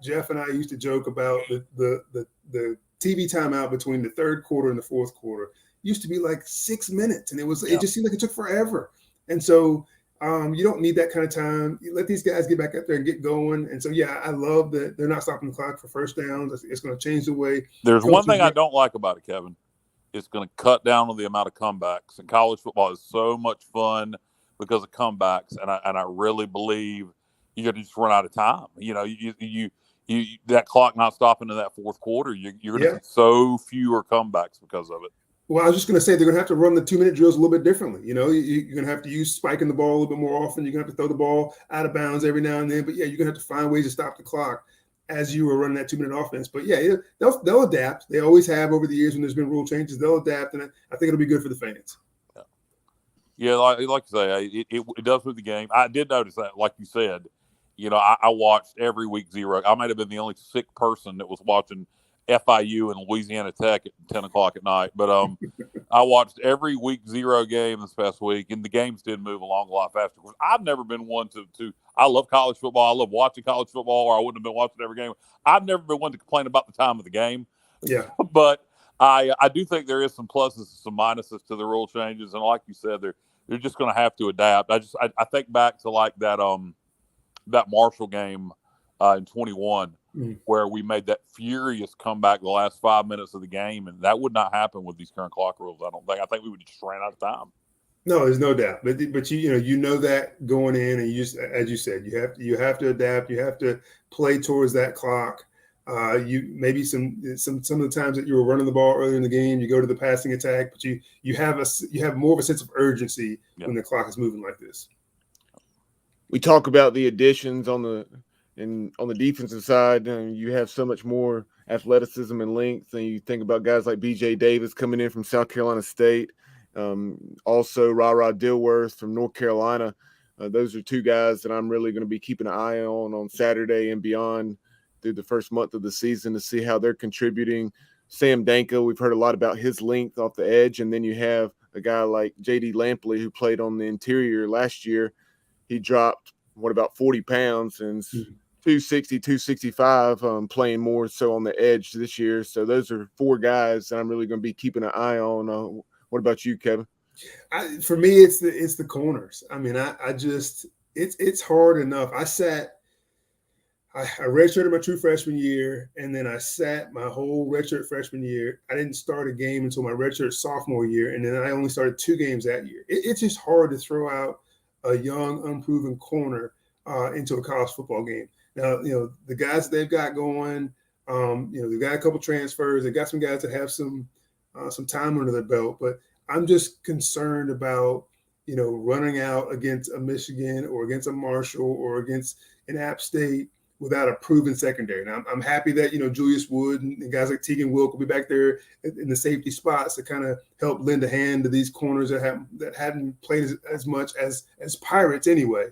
Jeff and I used to joke about the TV timeout between the third quarter and the fourth quarter used to be like 6 minutes, and it just seemed like it took forever. And so you don't need that kind of time. You let these guys get back out there and get going. And so, I love that they're not stopping the clock for first downs. It's going to change the way. There's one thing I don't like about it, Kevin. It's going to cut down on the amount of comebacks. And college football is so much fun because of comebacks. And I really believe you're going to just run out of time. You that clock not stopping in that fourth quarter, you're going to see so fewer comebacks because of it. Well, I was just going to say they're going to have to run the 2-minute drills a little bit differently. You're going to have to use spiking the ball a little bit more often. You're going to have to throw the ball out of bounds every now and then. But, you're going to have to find ways to stop the clock as you were running that 2-minute offense. But, they'll adapt. They always have over the years when there's been rule changes. They'll adapt, and I think it'll be good for the fans. Yeah, like you say, it does with the game. I did notice that, like you said, I watched every week 0. I might have been the only sick person that was watching FIU and Louisiana Tech at 10 o'clock at night. But I watched every week 0 game this past week, and the games did move along a lot faster. I've never been one to I love college football. I love watching college football, or I wouldn't have been watching every game. I've never been one to complain about the time of the game. Yeah. But I do think there is some pluses and some minuses to the rule changes. And like you said, they're just going to have to adapt. I think back to like that Marshall game in 21. Where we made that furious comeback the last 5 minutes of the game, and that would not happen with these current clock rules. I don't think. I think we would just ran out of time. No, there's no doubt. But you know that going in, and you just, as you said, you have to adapt. You have to play towards that clock. You maybe some of the times that you were running the ball earlier in the game, you go to the passing attack, but you have more of a sense of urgency when the clock is moving like this. We talk about the additions on the defensive side, and you have so much more athleticism and length. And you think about guys like B.J. Davis coming in from South Carolina State, also Ra Dilworth from North Carolina. Those are two guys that I'm really going to be keeping an eye on Saturday and beyond through the first month of the season to see how they're contributing. Sam Danko, we've heard a lot about his length off the edge, and then you have a guy like J.D. Lampley who played on the interior last year. He dropped, about 40 pounds and 260, 265, playing more so on the edge this year. So those are 4 guys that I'm really going to be keeping an eye on. What about you, Kevin? For me, it's the corners. I mean, it's hard enough. I redshirted my true freshman year, and then I sat my whole redshirt freshman year. I didn't start a game until my redshirt sophomore year, and then I only started 2 games that year. It's just hard to throw out a young, unproven corner into a college football game. Now, the guys they've got going, they've got a couple transfers. They've got some guys that have some time under their belt, but I'm just concerned about, running out against a Michigan or against a Marshall or against an App State without a proven secondary. Now, I'm happy that, Julius Wood and guys like Tegan Wilk will be back there in the safety spots to kind of help lend a hand to these corners that hadn't played as much as Pirates anyway.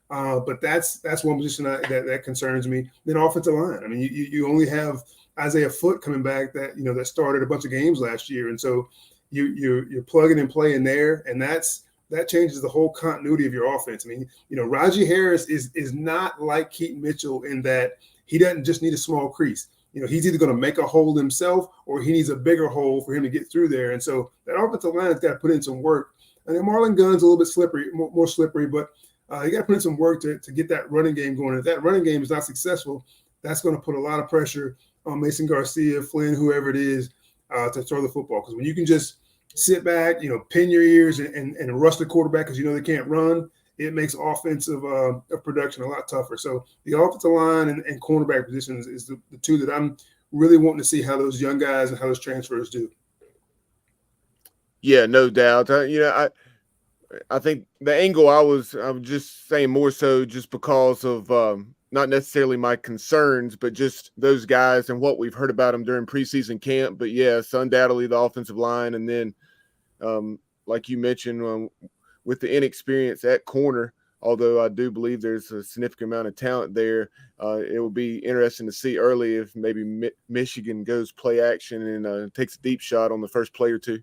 But that's one position that concerns me. Then offensive line. I mean, you only have Isaiah Foote coming back that started a bunch of games last year, and so you're plugging and playing there, and that changes the whole continuity of your offense. I mean, Najee Harris is not like Keaton Mitchell in that he doesn't just need a small crease. He's either going to make a hole himself or he needs a bigger hole for him to get through there. And so that offensive line has got to put in some work. And then Marlon Gunn's a little bit slippery, more slippery, but you got to put in some work to get that running game going. If that running game is not successful, that's going to put a lot of pressure on Mason Garcia, Flynn, whoever it is, to throw the football. Because when you can just sit back, pin your ears and rush the quarterback because they can't run, it makes offensive production a lot tougher. So the offensive line and cornerback positions is the two that I'm really wanting to see how those young guys and how those transfers do. Yeah, no doubt. I think the angle I was just saying more so just because of not necessarily my concerns, but just those guys and what we've heard about them during preseason camp. But yes, undoubtedly the offensive line, and then like you mentioned, with the inexperience at corner. Although I do believe there's a significant amount of talent there, it will be interesting to see early if maybe Michigan goes play action and takes a deep shot on the first play or two.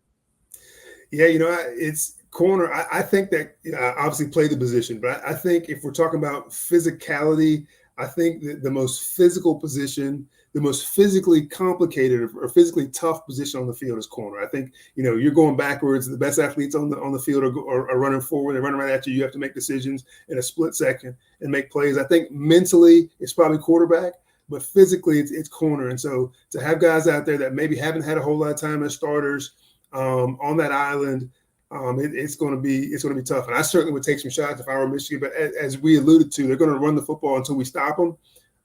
Yeah, it's corner. I think that obviously play the position, but I think if we're talking about physicality, I think that the most physical position, the most physically complicated or physically tough position on the field is corner. I think you're going backwards. The best athletes on the field are running forward. They're running right at you. You have to make decisions in a split second and make plays. I think mentally it's probably quarterback, but physically it's corner. And so to have guys out there that maybe haven't had a whole lot of time as starters on that island, it's going to be tough. And I certainly would take some shots if I were Michigan. But as we alluded to, they're going to run the football until we stop them.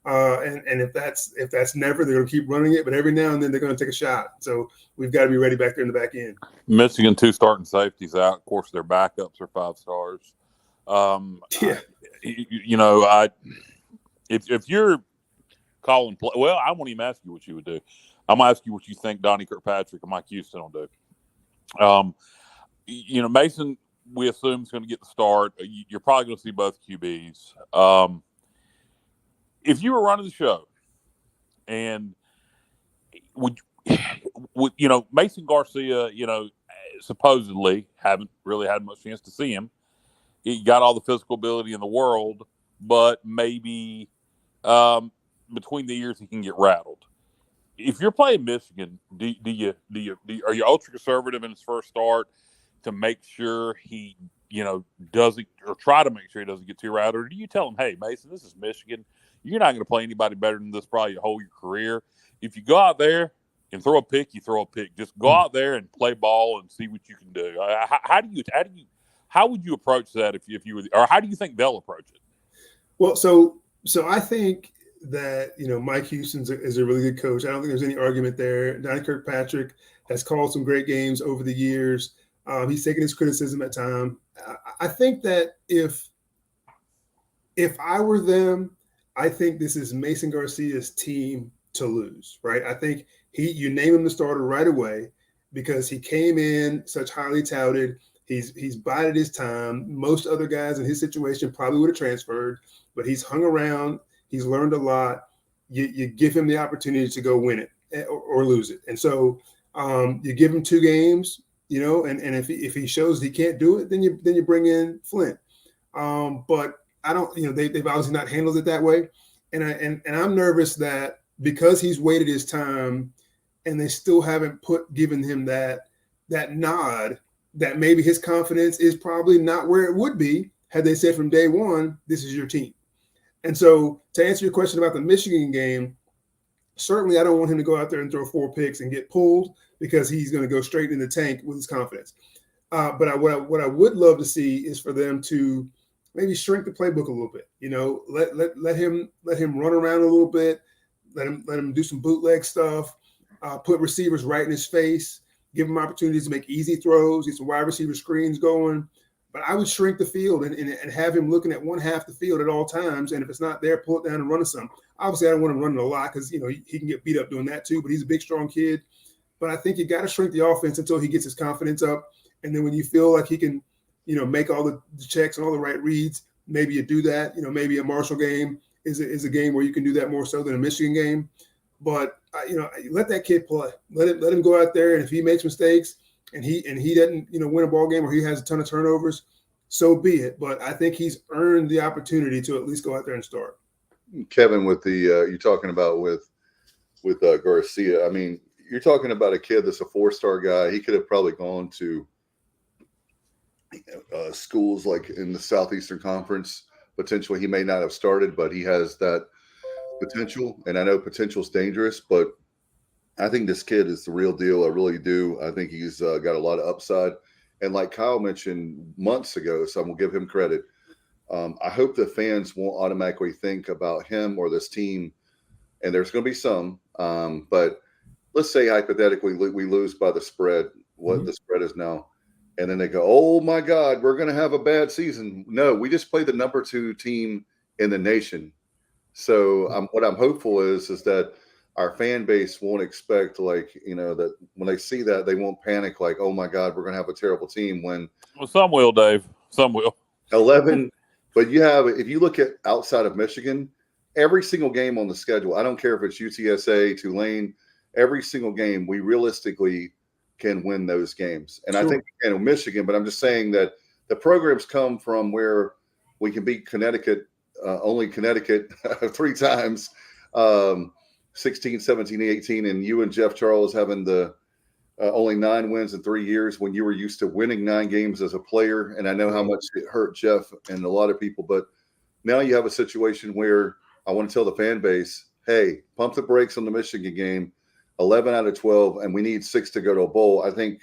And if that's never, they're going to keep running it. But every now and then they're going to take a shot. So we've got to be ready back there in the back end. Michigan 2 starting safeties out. Of course, their backups are 5 stars. Yeah. If you're calling play, well, I won't even ask you what you would do. I'm going to ask you what you think Donnie Kirkpatrick and Mike Houston will do. Mason, we assume, is going to get the start. You're probably going to see both QBs. If you were running the show, and would Mason Garcia, supposedly haven't really had much chance to see him. He got all the physical ability in the world, but maybe between the ears he can get rattled. If you're playing Michigan, are you ultra conservative in his first start to make sure he, doesn't, or try to make sure he doesn't get too rattled? Or do you tell him, hey, Mason, this is Michigan. You're not going to play anybody better than this probably your whole career. If you go out there and throw a pick, you throw a pick. Just go out there and play ball and see what you can do. How would you approach that if you were, or how do you think they'll approach it? Well, so I think that Mike Houston is a really good coach. I don't think there's any argument there. Donnie Kirkpatrick has called some great games over the years. He's taken his criticism at time. I think that if I were them, I think this is Mason Garcia's team to lose, right? I think you name him the starter right away because he came in such highly touted. He's bided his time. Most other guys in his situation probably would have transferred, but he's hung around. He's learned a lot. You give him the opportunity to go win it or lose it. And so you give him 2 games, and if he shows he can't do it, then you bring in Flint. But I don't, they've obviously not handled it that way. And I'm nervous that because he's waited his time and they still haven't given him that nod, that maybe his confidence is probably not where it would be had they said from day one, this is your team. And so to answer your question about the Michigan game, certainly I don't want him to go out there and throw 4 picks and get pulled because he's going to go straight in the tank with his confidence. But what I would love to see is for them to maybe shrink the playbook a little bit. Let him run around a little bit. Let him do some bootleg stuff. Put receivers right in his face. Give him opportunities to make easy throws. Get some wide receiver screens going. But I would shrink the field and have him looking at one half the field at all times. And if it's not there, pull it down and run it some. Obviously, I don't want him running a lot because he can get beat up doing that too. But he's a big, strong kid. But I think you got to shrink the offense until he gets his confidence up. And then when you feel like he can, make all the checks and all the right reads, maybe you do that. Maybe a Marshall game is a game where you can do that more so than a Michigan game. But let that kid play. Let him go out there, and if he makes mistakes and he doesn't win a ball game or he has a ton of turnovers, so be it. But I think he's earned the opportunity to at least go out there and start. Kevin, with the you're talking about with Garcia. I mean, you're talking about a kid that's a 4-star guy. He could have probably gone to schools like in the Southeastern Conference. Potentially, he may not have started, but he has that potential. And I know potential's dangerous, but I think this kid is the real deal. I really do. I think he's got a lot of upside. And like Kyle mentioned months ago, so I'm going to give him credit. I hope the fans won't automatically think about him or this team, and there's going to be some. But let's say hypothetically we lose by the spread, what the spread is now, and then they go, "Oh my God, we're going to have a bad season." No, we just played the number 2 team in the nation. So what I'm hopeful is that our fan base won't expect, like, that when they see that, they won't panic like, "Oh my God, we're going to have a terrible team." When some will, Dave. Some will. 11, but if you look at outside of Michigan, every single game on the schedule, I don't care if it's UTSA, Tulane, every single game, we realistically can win those games. And I think we can in Michigan, but I'm just saying that the programs come from where we can beat Connecticut, only Connecticut 3 times, 16, 17, 18, and you and Jeff Charles having the only 9 wins in 3 years when you were used to winning 9 games as a player. And I know how much it hurt Jeff and a lot of people, but now you have a situation where I want to tell the fan base, hey, pump the brakes on the Michigan game, 11 out of 12, and we need 6 to go to a bowl. I think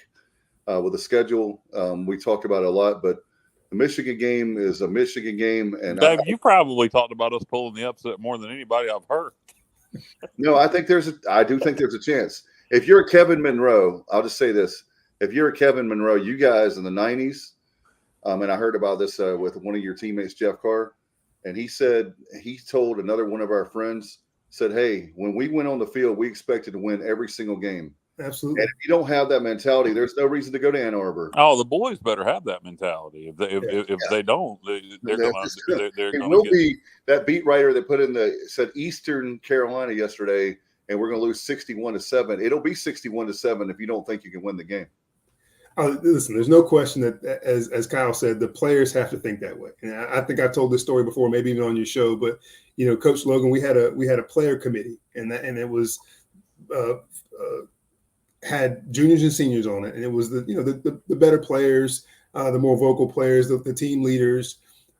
with the schedule, we talked about it a lot, but the Michigan game is a Michigan game. And Dave, you probably talked about us pulling the upset more than anybody I've heard. No, I do think there's a chance. If you're a Kevin Monroe, I'll just say this. If you're a Kevin Monroe, you guys in the 90s, and I heard about this with one of your teammates, Jeff Carr, and he said he told another one of our friends, said, hey, when we went on the field, we expected to win every single game. Absolutely. And if you don't have that mentality, there's no reason to go to Ann Arbor. Oh, the boys better have that mentality. If they don't, they're going to. It will be that beat writer that said Eastern Carolina yesterday, and we're going to lose 61-7. It'll be 61-7 if you don't think you can win the game. Listen, there's no question that, as Kyle said, the players have to think that way. And I think I told this story before, maybe even on your show. But Coach Logan, we had a player committee, and it was had juniors and seniors on it, and it was the better players, the more vocal players, the team leaders,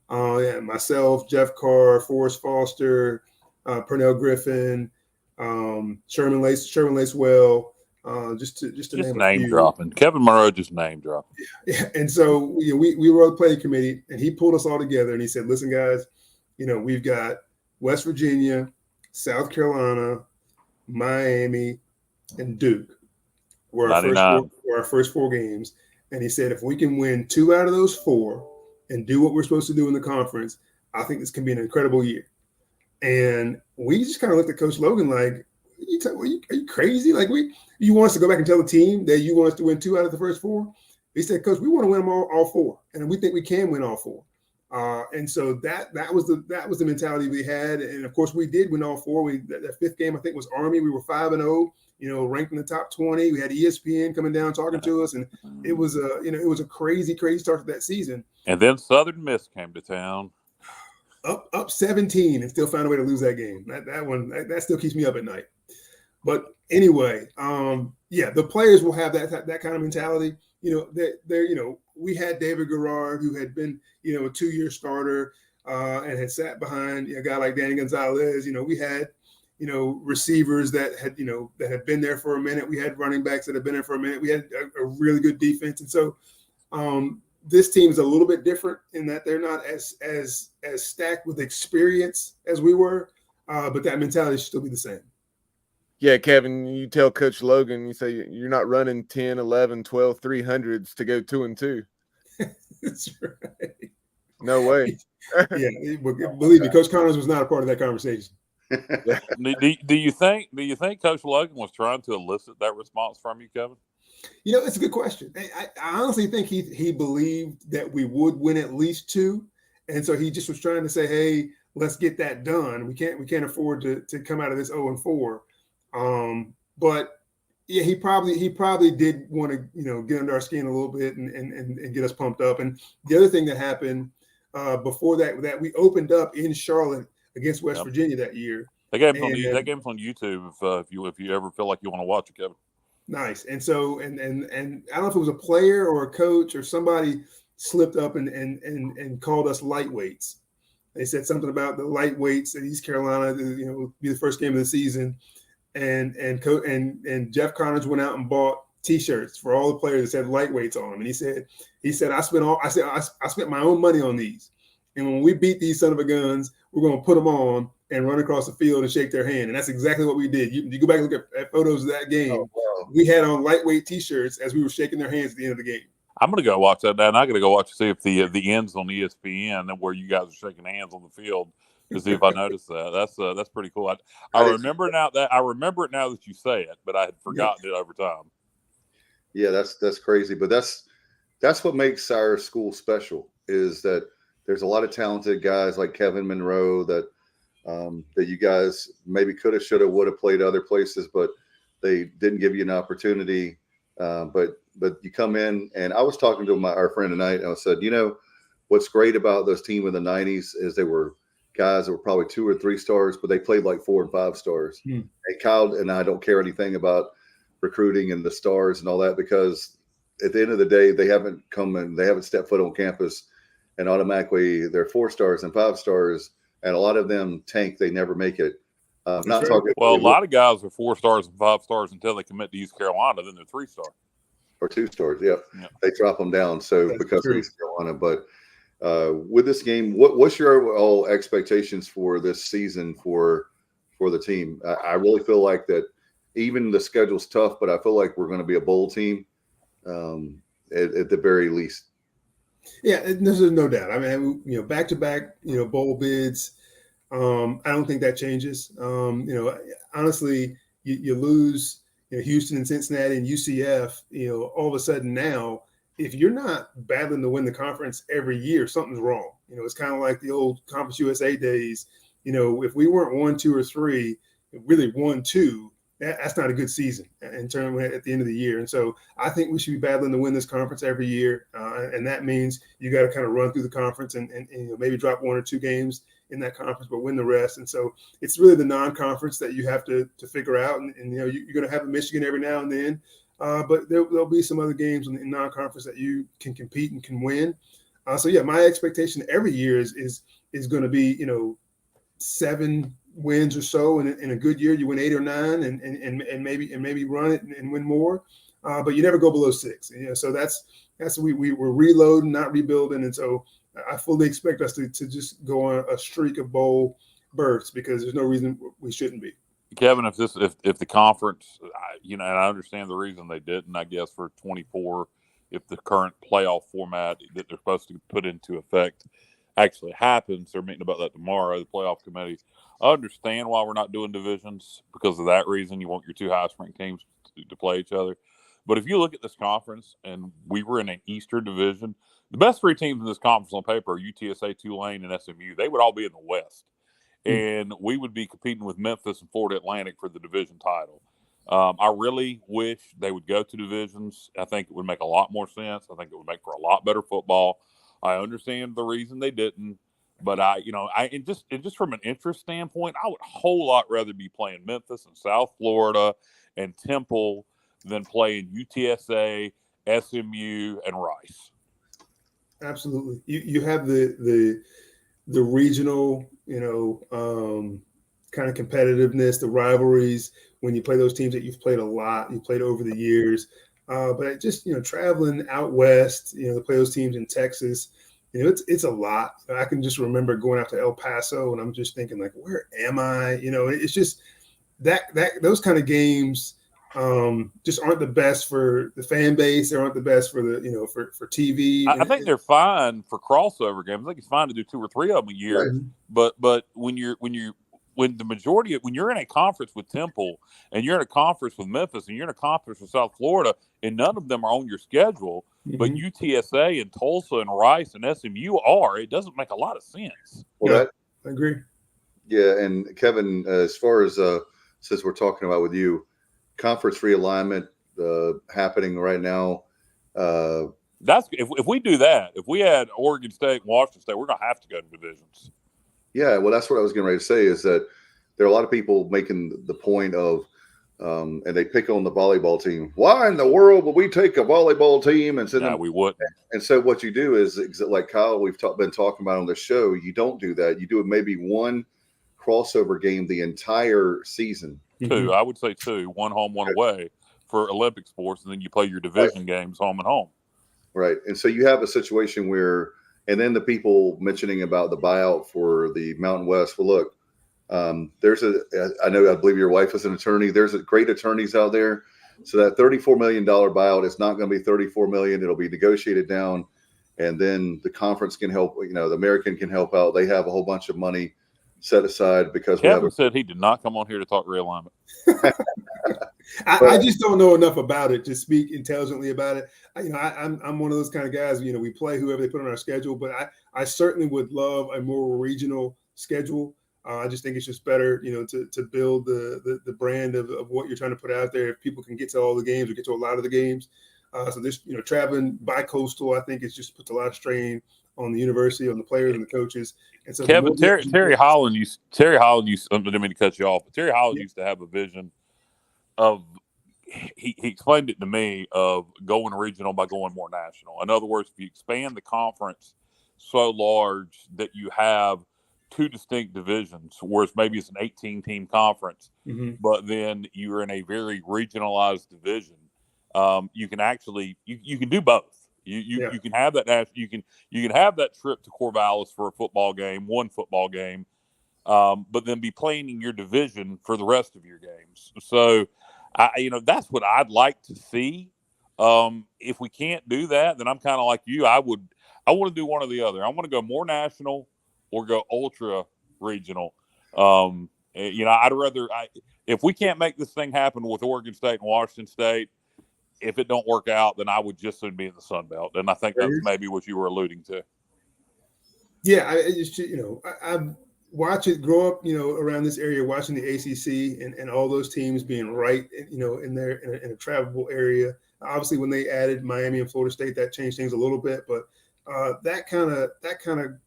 myself, Jeff Carr, Forrest Foster, Pernell Griffin, Sherman Lacewell. Just name dropping. Kevin Monroe just name dropping. Yeah. And so we were on the play committee, and he pulled us all together, and he said, "Listen, guys, we've got West Virginia, South Carolina, Miami, and Duke. Were our first 4 games." And he said, "If we can win 2 out of those 4 and do what we're supposed to do in the conference, I think this can be an incredible year." And we just kind of looked at Coach Logan like, are you crazy? Like, you want us to go back and tell the team that you want us to win 2 out of the first 4? He said, "Coach, we want to win them all 4, and we think we can win all 4." And so that was the mentality we had. And of course, we did win all 4. That 5th game, I think, was Army. We were 5-0, ranked in the top 20. We had ESPN coming down talking to us, and it was a crazy start to that season. And then Southern Miss came to town. Up 17 and still found a way to lose that game. That one still keeps me up at night. But anyway, the players will have that kind of mentality. We had David Garrard, who had been, a 2-year starter and had sat behind a guy like Danny Gonzalez. We had, receivers that had been there for a minute. We had running backs that had been there for a minute. We had a really good defense. And so this team is a little bit different in that they're not as stacked with experience as we were, but that mentality should still be the same. Yeah, Kevin, you tell Coach Logan, you say you're not running 10, 11, 12, 300s to go 2-2. That's right. No way. Yeah, believe me, Coach Connors was not a part of that conversation. Do you think Coach Logan was trying to elicit that response from you, Kevin? It's a good question. I honestly think he believed that we would win at least 2, and so he just was trying to say, "Hey, let's get that done. We can't afford to come out of this 0-4." But yeah, he probably did want to get under our skin a little bit and get us pumped up. And the other thing that happened before that we opened up in Charlotte against West Virginia that year. They gave them on YouTube if you ever feel like you want to watch it, Kevin. Nice. And so and I don't know if it was a player or a coach or somebody slipped up and called us lightweights. They said something about the lightweights at East Carolina, be the first game of the season. And Jeff Connors went out and bought T-shirts for all the players that said lightweights on them. And he said I spent my own money on these. And when we beat these son of a guns, we're going to put them on and run across the field and shake their hand. And that's exactly what we did. You go back and look at photos of that game. Oh, wow. We had on lightweight T-shirts as we were shaking their hands at the end of the game. I'm going to go watch that now, and I got to go watch to see if the ends on ESPN where you guys are shaking hands on the field to see if I noticed that. That's pretty cool. I remember it now that you say it, but I had forgotten it over time. Yeah, that's crazy, but that's what makes our school special, is that there's a lot of talented guys like Kevin Monroe that you guys maybe could have, should have, would have played other places, but they didn't give you an opportunity. But you come in, and I was talking to our friend tonight, and I said, what's great about those teams in the 90s is they were guys that were probably 2 or 3 stars, but they played like 4 and 5 stars. And Kyle and I don't care anything about recruiting and the stars and all that, because at the end of the day, they haven't stepped foot on campus and automatically they're 4 stars and 5 stars. And a lot of them tank. They never make it. Not talking. Well, a lot of guys are 4 stars and 5 stars until they commit to East Carolina. Then they're 3 star or 2 stars. Yep. They drop them down. So because of East Carolina, but with this game, what's your overall expectations for this season for the team? I really feel like that. Even the schedule's tough, but I feel like we're going to be a bowl team at the very least. Yeah, there's no doubt. I mean, back-to-back, bowl bids. I don't think that changes. Honestly, you lose, Houston and Cincinnati and UCF. All of a sudden now, if you're not battling to win the conference every year, something's wrong. It's kind of like the old Conference USA days. If we weren't 1, 2, or 3, really 1, 2. That's not a good season in terms at the end of the year. And so I think we should be battling to win this conference every year. And that means you got to kind of run through the conference and maybe drop 1 or 2 games in that conference, but win the rest. And so it's really the non-conference that you have to figure out. And you're going to have a Michigan every now and then, but there'll be some other games in non-conference that you can compete and can win. So yeah, my expectation every year is going to be 7 wins or so. In a good year, you win 8 or 9, and maybe run it and win more. But you never go below 6. So that's we're reloading, not rebuilding. And so I fully expect us to just go on a streak of bowl berths, because there's no reason we shouldn't be. Kevin, if the conference, and I understand the reason they didn't, I guess, for 24, if the current playoff format that they're supposed to put into effect actually happens, they're meeting about that tomorrow, the playoff committee. I understand why we're not doing divisions, because of that reason. You want your 2 highest ranked teams to play each other. But if you look at this conference, and we were in an Eastern division, the best 3 teams in this conference on paper are UTSA, Tulane, and SMU. They would all be in the West. And we would be competing with Memphis and Florida Atlantic for the division title. I really wish they would go to divisions. I think it would make a lot more sense. I think it would make for a lot better football. I understand the reason they didn't, but just from an interest standpoint, I would a whole lot rather be playing Memphis and South Florida and Temple than playing UTSA, SMU, and Rice. Absolutely. You have the regional, kind of competitiveness, the rivalries when you play those teams that you've played a lot, you played over the years. But just, traveling out west, to play those teams in Texas, it's a lot. I can just remember going out to El Paso, and I'm just thinking, like, where am I? It's just that those kind of games just aren't the best for the fan base. They aren't the best for the, for TV. I think they're fine for crossover games. I think it's fine to do 2 or 3 of them a year. Right. But when you're in a conference with Temple, and you're in a conference with Memphis, and you're in a conference with South Florida, and none of them are on your schedule, but UTSA and Tulsa and Rice and SMU are, it doesn't make a lot of sense. Well, I agree. Yeah, and Kevin, as far as since we're talking about with you, conference realignment happening right now. That's if we do that, if we had Oregon State and Washington State, we're going to have to go to divisions. Yeah, well, that's what I was getting ready to say, is that there are a lot of people making the point of, and they pick on the volleyball team. Why in the world would we take a volleyball team and send them? We wouldn't. And so what you do is like Kyle, we've been talking about on the show, you don't do that. You do maybe 1 crossover game the entire season. 2, I would say 2, 1 home, 1 away for Olympic sports, and then you play your division games home and home. Right. And so you have a situation where, And then the people mentioning about the buyout for the Mountain West. Well, look, I believe your wife is an attorney. There's great attorneys out there. So that $34 million buyout is not going to be $34 million. It'll be negotiated down. And then the conference can help, the American can help out. They have a whole bunch of money set aside because Kevin said he did not come on here to talk realignment. I just don't know enough about it to speak intelligently about it. I'm one of those kind of guys, we play whoever they put on our schedule, but I certainly would love a more regional schedule. I just think it's just better, to build the brand of what you're trying to put out there. If people can get to all the games or get to a lot of the games. So this, traveling bi-coastal, I think it just puts a lot of strain on the university, on the players and the coaches. And so Kevin, Terry Holland used, I didn't mean to cut you off, but Terry Holland used to have a vision of, he explained it to me, of going regional by going more national. In other words, if you expand the conference so large that you have two distinct divisions, whereas maybe it's an 18-team conference, but then you're in a very regionalized division, you can actually you can do both. You can have that you can have that trip to Corvallis for a football game, one football game, but then be playing in your division for the rest of your games. So, that's what I'd like to see. If we can't do that, then I'm kind of like you. I want to do one or the other. I want to go more national or go ultra regional. I'd rather if we can't make this thing happen with Oregon State and Washington State, if it don't work out, then I would just soon be in the Sun Belt. And I think that's maybe what you were alluding to. Yeah, I watch it grow up, around this area, watching the ACC and all those teams being right, in a travelable area. Obviously, when they added Miami and Florida State, that changed things a little bit. But that kind of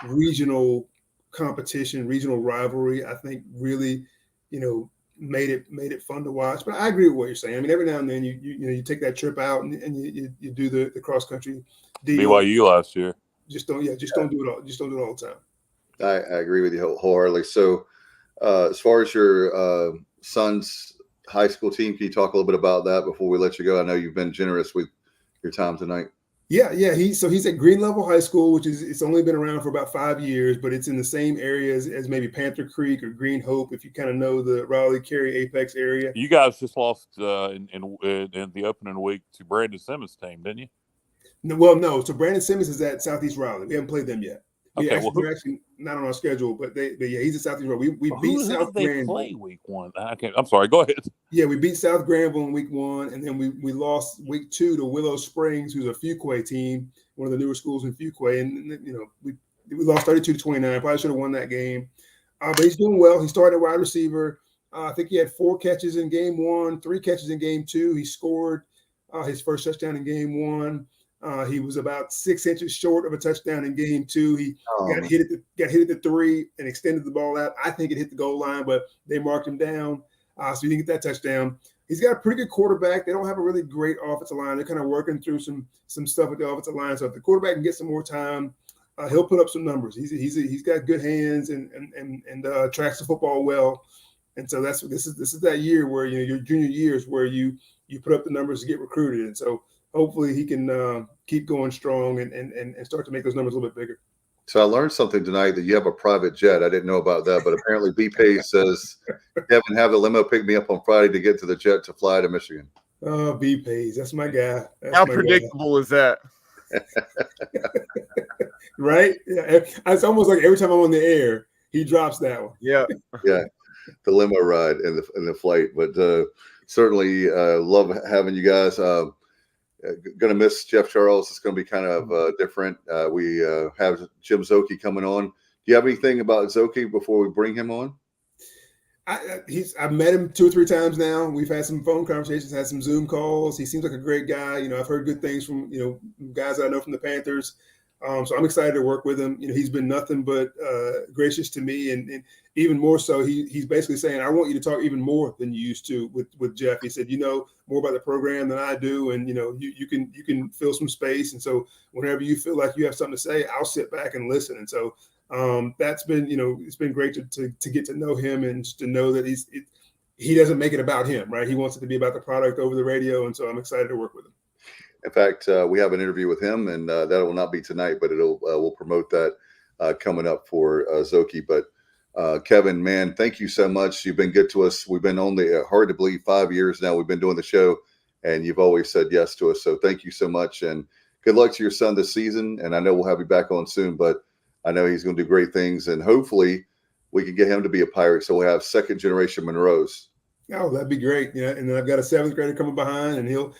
regional competition, regional rivalry, I think really, made it fun to watch. But I agree with what you're saying. I mean, every now and then you take that trip out and you do the cross country deal. BYU last year. Just don't do it all. Just don't do it all the time. I agree with you wholeheartedly. So, as far as your son's high school team, can you talk a little bit about that before we let you go? I know you've been generous with your time tonight. Yeah. He's at Green Level High School, it's only been around for about 5 years, but it's in the same area as maybe Panther Creek or Green Hope, if you kind of know the Raleigh, Cary, Apex area. You guys just lost in the opening week to Brandon Simmons' team, didn't you? No. So Brandon Simmons is at Southeast Raleigh. We haven't played them yet. They're actually not on our schedule, but he's at Southeast Raleigh. We beat South Granville. Play week one? I'm sorry. Go ahead. Yeah, we beat South Granville in week 1, and then we lost week 2 to Willow Springs, who's a Fuquay team, one of the newer schools in Fuquay, and we lost 32-29. Probably should have won that game, but he's doing well. He started at wide receiver. I think he had 4 catches in game 1, 3 catches in game 2. He scored his first touchdown in game 1. He was about 6 inches short of a touchdown in game 2. He got hit at the 3 and extended the ball out. I think it hit the goal line, but they marked him down. So he didn't get that touchdown. He's got a pretty good quarterback. They don't have a really great offensive line. They're kind of working through some stuff with the offensive line. So if the quarterback can get some more time, he'll put up some numbers. He's got good hands and tracks the football well. And so this is that year where your junior years where you put up the numbers to get recruited. And so hopefully he can keep going strong and start to make those numbers a little bit bigger. So I learned something tonight that you have a private jet. I didn't know about that, but apparently B-Pay says, Kevin, have the limo pick me up on Friday to get to the jet to fly to Michigan. Oh, B-Pays. That's my guy. How predictable is that? Right? Yeah. It's almost like every time I'm on the air, he drops that one. Yeah. Yeah. The limo ride and the flight. But certainly love having you guys. Going to miss Jeff Charles. It's going to be kind of different. We have Jim Zoki coming on. Do you have anything about Zoki before we bring him on? I've met him 2 or 3 times now. We've had some phone conversations, had some Zoom calls. He seems like a great guy. I've heard good things from guys that I know from the Panthers. So I'm excited to work with him. He's been nothing but gracious to me, and even more so, he's basically saying, I want you to talk even more than you used to with Jeff. He said, more about the program than I do, and you can fill some space. And so whenever you feel like you have something to say, I'll sit back and listen. And so that's been it's been great to get to know him and just to know that he doesn't make it about him, right? He wants it to be about the product over the radio, and so I'm excited to work with him. In fact, we have an interview with him, and that will not be tonight, but we'll promote that coming up for Zoki. But Kevin, man, thank you so much. You've been good to us. We've been only hard to believe 5 years now. We've been doing the show, and you've always said yes to us. So thank you so much, and good luck to your son this season. And I know we'll have you back on soon, but I know he's going to do great things, and hopefully we can get him to be a Pirate. So we'll have second generation Monroes. Oh, that'd be great. And then I've got a 7th grader coming behind, and he'll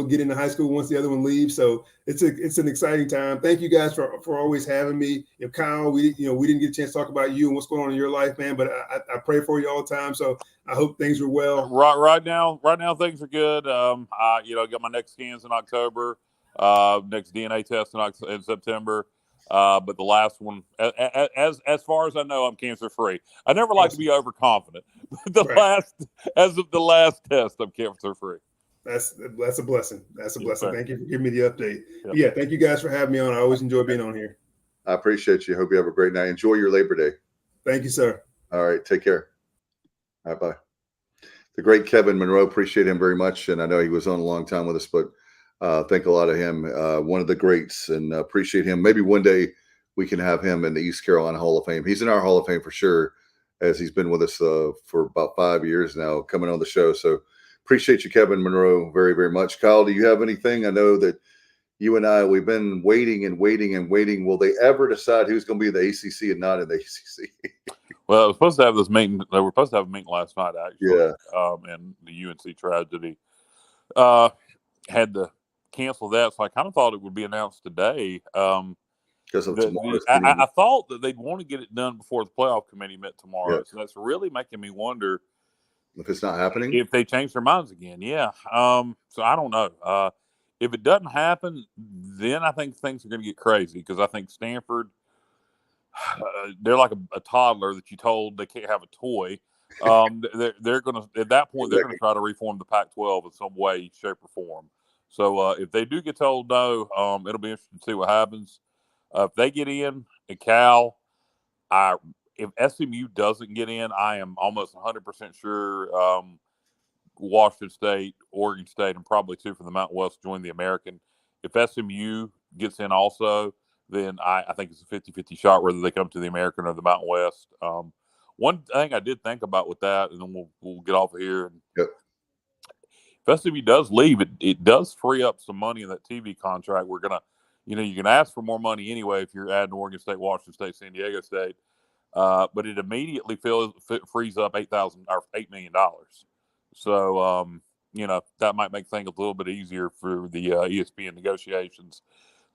get into high school once the other one leaves. So it's an exciting time. Thank you guys for always having me. Kyle, we didn't get a chance to talk about you and what's going on in your life, man, but I pray for you all the time. So I hope things are well. Right now things are good. I got my next scans in October, next DNA test in September. But the last one, as far as I know, I'm cancer free. I never like to be overconfident. As of the last test, I'm cancer free. That's a blessing. That's a blessing. Yes, thank you for giving me the update. Yep. Yeah, thank you guys for having me on. I always enjoy being on here. I appreciate you. Hope you have a great night. Enjoy your Labor Day. Thank you, sir. All right, take care. All right, bye. The great Kevin Monroe, appreciate him very much, and I know he was on a long time with us, but think a lot of him. One of the greats, and appreciate him. Maybe one day we can have him in the East Carolina Hall of Fame. He's in our Hall of Fame for sure, as he's been with us for about 5 years now, coming on the show. So appreciate you, Kevin Monroe, very, very much. Kyle, do you have anything? I know that you and I, we've been waiting and waiting and waiting. Will they ever decide who's going to be in the ACC and not in the ACC? Well, I was supposed to have this meeting. They were supposed to have a meeting last night, actually. Yeah. And the UNC tragedy had to cancel that, so I kind of thought it would be announced today. Because of tomorrow's I thought that they'd want to get it done before the playoff committee met tomorrow. Yeah. So that's really making me wonder if it's not happening. If they change their minds again, yeah. So I don't know. If it doesn't happen, then I think things are going to get crazy, because I think Stanford, they're like a toddler that you told they can't have a toy. They're going to, at that point, they're going to try to reform the Pac-12 in some way, shape, or form. So if they do get told no, it'll be interesting to see what happens. If they get in, and Cal, if SMU doesn't get in, I am almost 100% sure Washington State, Oregon State, and probably 2 from the Mountain West join the American. If SMU gets in also, then I think it's a 50-50 shot whether they come to the American or the Mountain West. One thing I did think about with that, and then we'll get off of here. Yep. If SMU does leave, it does free up some money in that TV contract. We're going to, you can ask for more money anyway if you're adding Oregon State, Washington State, San Diego State. But it immediately frees up $8 million. So, that might make things a little bit easier for the ESPN negotiations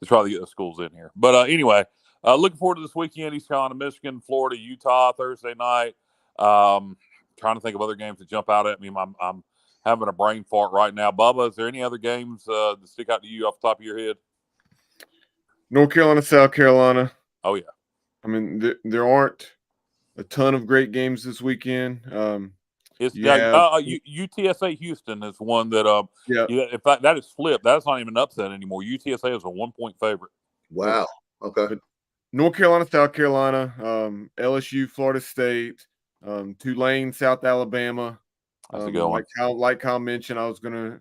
to try to get the schools in here. But anyway, looking forward to this weekend: East Carolina, Michigan, Florida, Utah Thursday night. Trying to think of other games that jump out at me. I'm having a brain fart right now. Bubba, is there any other games that stick out to you off the top of your head? North Carolina, South Carolina. Oh, yeah. I mean, there aren't a ton of great games this weekend. UTSA Houston is one that in fact that is flipped. That's not even an upset anymore. UTSA is a 1-point favorite. Wow. Okay. But North Carolina, South Carolina, LSU, Florida State, Tulane, South Alabama. That's a good one. Like Kyle mentioned, I was going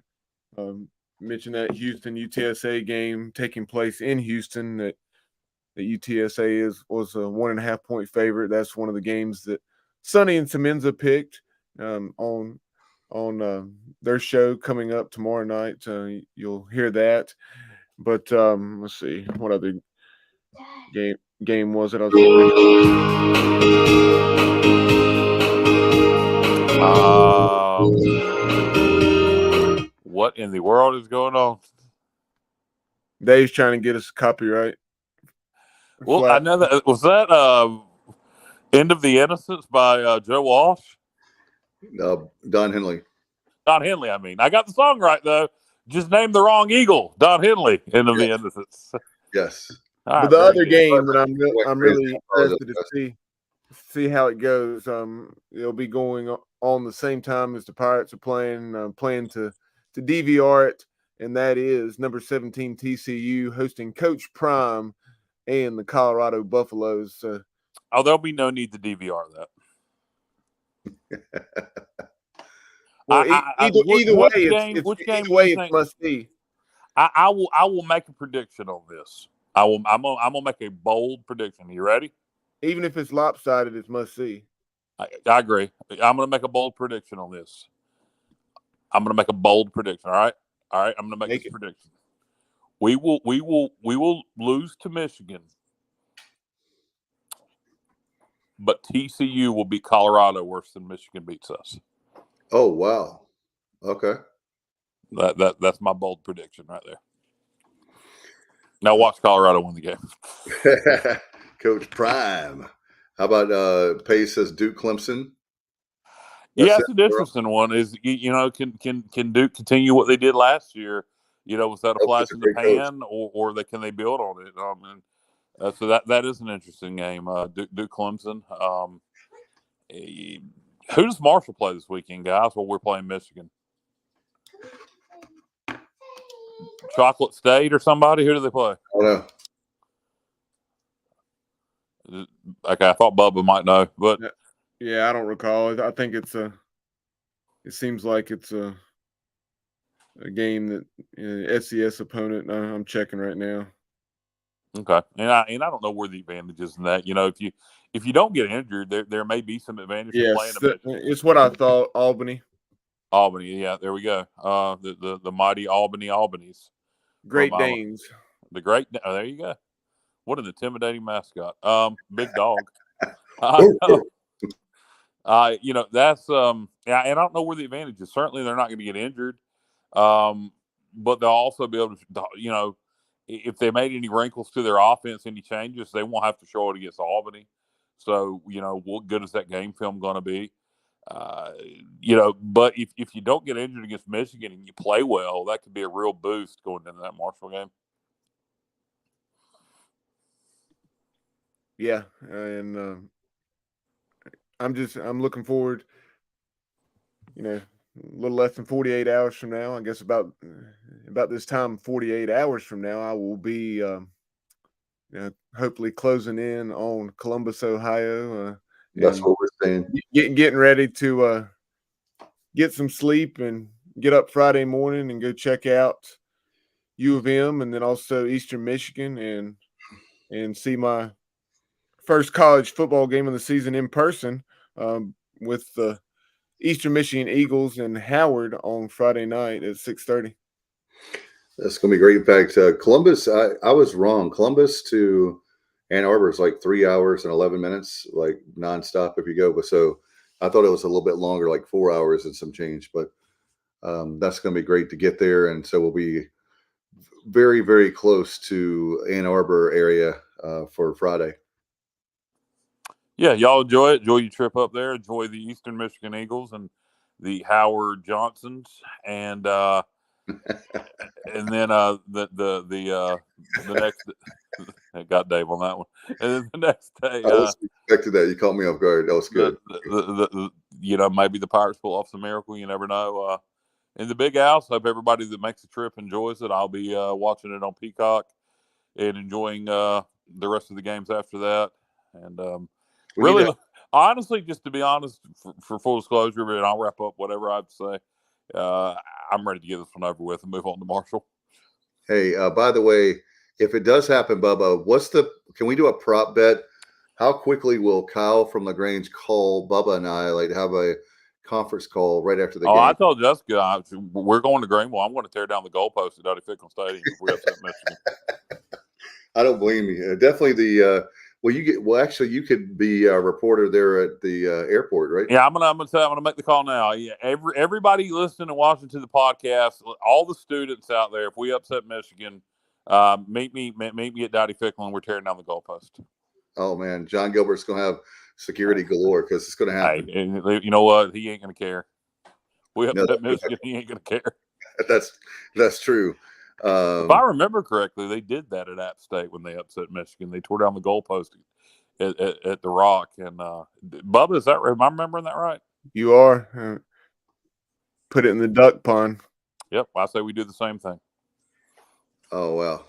to mention that Houston UTSA game taking place in Houston. That UTSA was a 1.5-point favorite. That's one of the games that Sonny and Semenza picked on their show coming up tomorrow night. You'll hear that. But let's see, what other game was it? I was what in the world is going on? Dave's trying to get us copyright. Well, I know that was that End of the Innocence by Joe Walsh. Don Henley. Don Henley. I mean, I got the song right though. Just named the wrong Eagle. Don Henley. End of the Innocence. Yes. But the other game that I'm really interested to see how it goes. It'll be going on the same time as the Pirates are playing to DVR it, and that is number 17 TCU hosting Coach Prime and the Colorado Buffaloes. There'll be no need to DVR that. Well, either way, it's must see. I will make a prediction on this. I'm gonna make a bold prediction. You ready? Even if it's lopsided, it's must see. I agree. I'm gonna make a bold prediction on this. I'm gonna make a bold prediction. All right. I'm gonna make this prediction. We will lose to Michigan, but TCU will beat Colorado worse than Michigan beats us. Oh wow. Okay. That's my bold prediction right there. Now watch Colorado win the game. Coach Prime. How about Pace says Duke Clemson? Yeah, it's an interesting one. Is can Duke continue what they did last year? Without a flash in the pan, or can they build on it? So that is an interesting game. Duke Clemson. Who does Marshall play this weekend, guys? Well, we're playing Michigan. Chocolate State or somebody? Who do they play? I don't know. Okay, I thought Bubba might know, but yeah, I don't recall. I think it seems like it's a game that SCS opponent. I'm checking right now. Okay, and I don't know where the advantage is in that. If you don't get injured, there may be some advantage in playing a Michigan. It's what I thought. Albany, yeah, there we go. The mighty Albany's. Great Danes. The Great. Oh, there you go. What an intimidating mascot. Big dog. That's and I don't know where the advantage is. Certainly, they're not going to get injured. But they'll also be able to, if they made any wrinkles to their offense, any changes, they won't have to show it against Albany. So, what good is that game film going to be? But if you don't get injured against Michigan and you play well, that could be a real boost going into that Marshall game. Yeah, and I'm looking forward. A little less than 48 hours from now, I guess about this time, 48 hours from now, I will be hopefully closing in on Columbus, Ohio. That's what we're saying. Getting ready to get some sleep and get up Friday morning and go check out U of M and then also Eastern Michigan and see my first college football game of the season in person with the Eastern Michigan Eagles and Howard on Friday night at 6:30. That's going to be great. In fact, Columbus, I was wrong. Columbus to Ann Arbor is like 3 hours and 11 minutes, like nonstop if you go. But so I thought it was a little bit longer, like 4 hours and some change. But that's going to be great to get there. And so we'll be very, very close to Ann Arbor area for Friday. Yeah, y'all enjoy it. Enjoy your trip up there. Enjoy the Eastern Michigan Eagles and the Howard Johnsons, and then the next. I got Dave on that one, and then the next day. I was expecting that. You caught me off guard. That was good. Maybe the Pirates pull off some miracle. You never know. In the Big House, hope everybody that makes the trip enjoys it. I'll be watching it on Peacock and enjoying the rest of the games after that, and. Really, honestly, just to be honest, for full disclosure, and I'll wrap up whatever I have to say. I'm ready to get this one over with and move on to Marshall. Hey, by the way, if it does happen, Bubba, can we do a prop bet? How quickly will Kyle from LaGrange call Bubba and I, like have a conference call right after the game? I told Jessica we're going to Greenville. I'm going to tear down the goalpost at Dowdy Ficklen Stadium if we upset Michigan. I don't blame you. Definitely actually, you could be a reporter there at the airport, right? Yeah, I'm gonna make the call now. Yeah, everybody listening and watching to the podcast, all the students out there, if we upset Michigan, meet me at Dowdy Ficklen. We're tearing down the goalpost. Oh man, John Gilbert's gonna have security galore because it's gonna happen. Hey, you know what? He ain't gonna care. We upset Michigan. He ain't gonna care. That's true. If I remember correctly, they did that at App State when they upset Michigan. They tore down the goalpost at the Rock. And Bubba, is that right? Am I remembering that right? You are. Put it in the duck pond. Yep, I say we do the same thing. Oh, wow.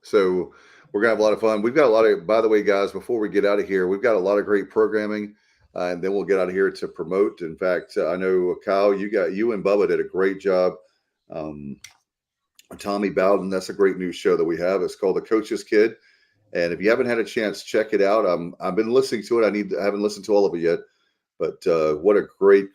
So we're going to have a lot of fun. We've got a lot of, by the way, guys, before we get out of here, we've got a lot of great programming, and then we'll get out of here to promote. In fact, I know, Kyle, you and Bubba did a great job Tommy Bowden. That's a great new show that we have. It's called The Coach's Kid. And if you haven't had a chance, check it out. I've been listening to it. I haven't listened to all of it yet, but what a great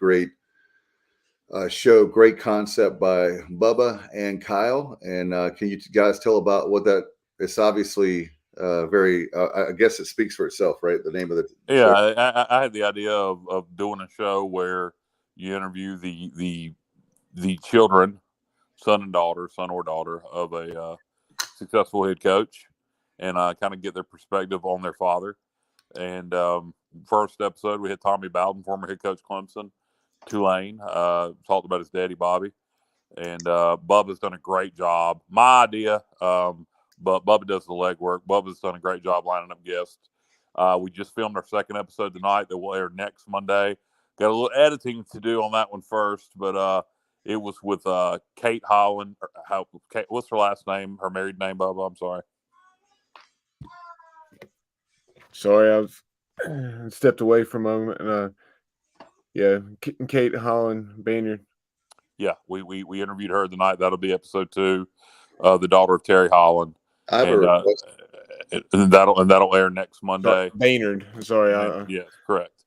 show. Great concept by Bubba and Kyle. And can you guys tell about what that? It's obviously very. I guess it speaks for itself, right? The name of the Yeah, show. I had the idea of doing a show where you interview the children, son or daughter of a successful head coach, and kind of get their perspective on their father. And first episode, we had Tommy Bowden, former head coach Clemson, Tulane, talked about his daddy Bobby, and Bubba's done a great job. My idea, but Bubba does the legwork. Bubba's done a great job lining up guests. We just filmed our second episode tonight that will air next Monday. Got a little editing to do on that one first, but it was with Kate Holland. What's her last name? Her married name, Bubba? I'm sorry. Sorry, I was stepped away for a moment. And, yeah, Kate Holland Banyard. Yeah, we interviewed her tonight. That'll be episode 2. The daughter of Terry Holland. I have a request. And that'll air next Monday. Baynard. Sorry. Yes, correct.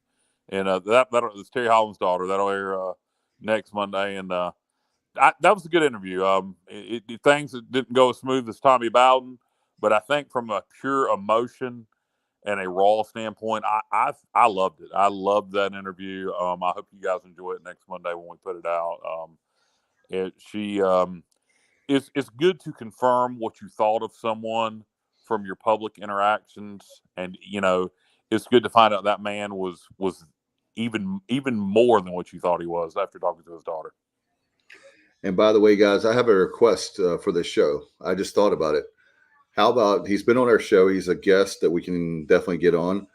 And that's Terry Holland's daughter. That'll air next Monday. And that was a good interview. Things that didn't go as smooth as Tommy Bowden, but I think from a pure emotion and a raw standpoint, I loved it. I loved that interview. I hope you guys enjoy it next Monday when we put it out. It's good to confirm what you thought of someone from your public interactions, and it's good to find out that man was even more than what you thought he was after talking to his daughter. And by the way, guys, I have a request for this show. I just thought about it. How about, he's been on our show. He's a guest that we can definitely get on.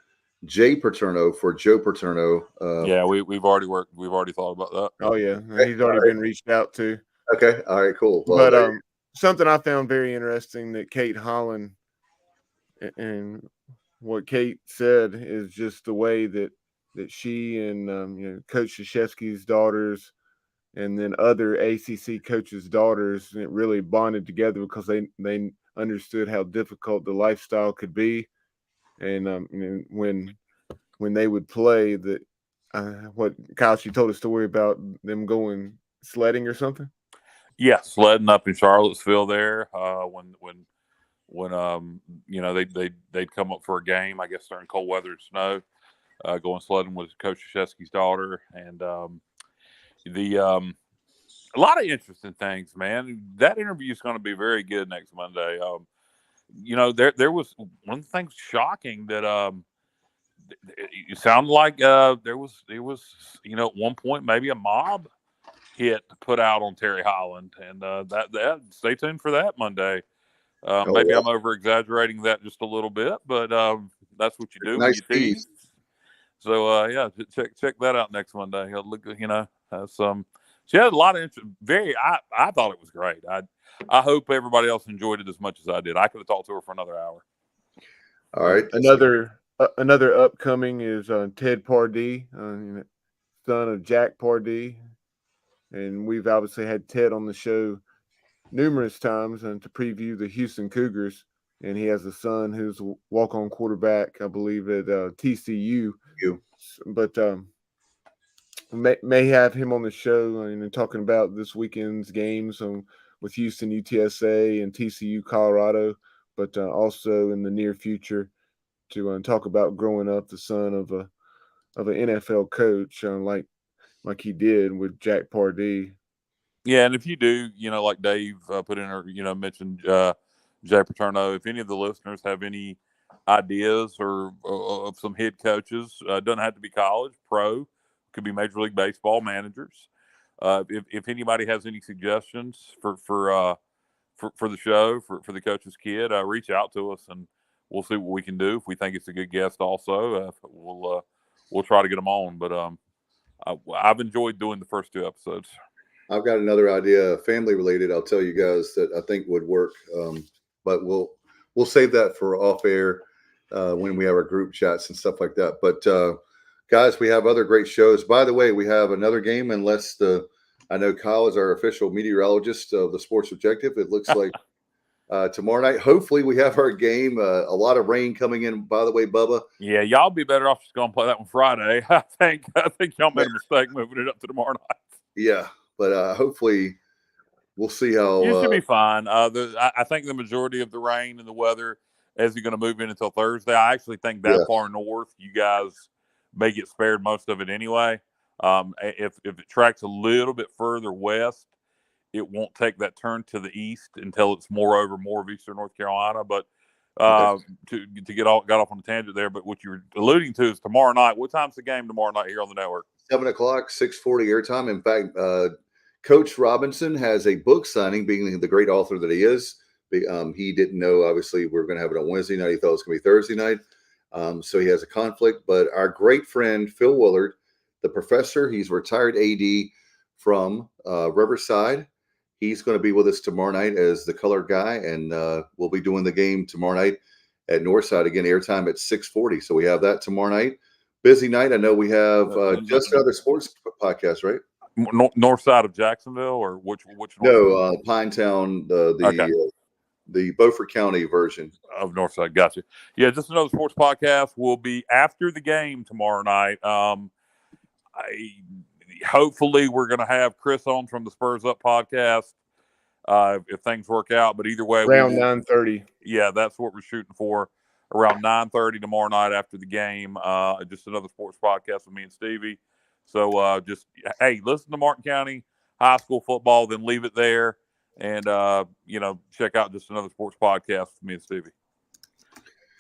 Jay Paterno for Joe Paterno. Yeah, we've already thought about that. Oh yeah, he's already been reached out to. Okay, all right, cool. Well, but something I found very interesting that Kate Holland and what Kate said is just the way that she and Coach Krzyzewski's daughters and then other ACC coaches' daughters really bonded together because they understood how difficult the lifestyle could be, and when they would play, that what Kyle, she told a story about them going sledding or something. Yeah, sledding up in Charlottesville there when they'd come up for a game, I guess during cold weather and snow, going sledding with Coach Krzyzewski's daughter, and a lot of interesting things, man. That interview is going to be very good next Monday. There was one thing shocking that it sounded like there was at one point maybe a mob hit to put out on Terry Holland, and that stay tuned for that Monday. Maybe I'm over exaggerating that just a little bit, but that's what you do. Nice when you tease. So yeah, check that out next Monday. She had a lot of interest. I thought it was great. I hope everybody else enjoyed it as much as I did. I could have talked to her for another hour. All right. Another upcoming is Ted Pardee, son of Jack Pardee, and we've obviously had Ted on the show numerous times and to preview the Houston Cougars. And he has a son who's a walk-on quarterback, I believe, at TCU. But may have him on the show and talking about this weekend's games with Houston UTSA and TCU Colorado, but also in the near future to talk about growing up the son of an NFL coach, like he did with Jack Pardee. Yeah, and if you do, like Dave put in, or mentioned Jay Paterno, if any of the listeners have any ideas or of some head coaches, doesn't have to be college, pro, could be Major League Baseball managers. If anybody has any suggestions for the show for the coach's kid, reach out to us and we'll see what we can do. If we think it's a good guest, also we'll try to get them on. But I've enjoyed doing the first 2 episodes. I've got another idea, family related. I'll tell you guys that I think would work, but we'll save that for off air when we have our group chats and stuff like that. But guys, we have other great shows. By the way, we have another game unless the I know Kyle is our official meteorologist of the Sports Objective. It looks like tomorrow night, hopefully, we have our game. A lot of rain coming in, by the way, Bubba. Yeah, y'all be better off just going to play that one Friday. I think y'all made a mistake moving it up to tomorrow night. Yeah, but hopefully we'll see how. You should be fine. I think the majority of the rain and the weather isn't going to move in until Thursday. I actually think that far north, you guys may get spared most of it anyway. If it tracks a little bit further west, it won't take that turn to the east until it's more of eastern North Carolina. But to got off on a tangent there, but what you were alluding to is tomorrow night. What time's the game tomorrow night here on the network? 7 o'clock, 6:40 airtime. In fact, Coach Robinson has a book signing, being the great author that he is. He didn't know, obviously, we're going to have it on Wednesday night. He thought it was going to be Thursday night. So he has a conflict. But our great friend, Phil Willard, the professor, he's retired AD from Riverside. He's going to be with us tomorrow night as the color guy, and we'll be doing the game tomorrow night at Northside. Again, airtime at 6:40. So we have that tomorrow night. Busy night. I know we have just another sports podcast, right? North side of Jacksonville, or which? No, Pinetown, the Beaufort County version of Northside. Gotcha. Yeah, just another sports podcast. Will be after the game tomorrow night. Hopefully we're going to have Chris on from the Spurs Up podcast if things work out. But either way, around 9:30. Yeah, that's what we're shooting for. Around 9:30 tomorrow night after the game. Just another sports podcast with me and Stevie. So hey, listen to Martin County high school football, then leave it there, and check out just another sports podcast with me and Stevie.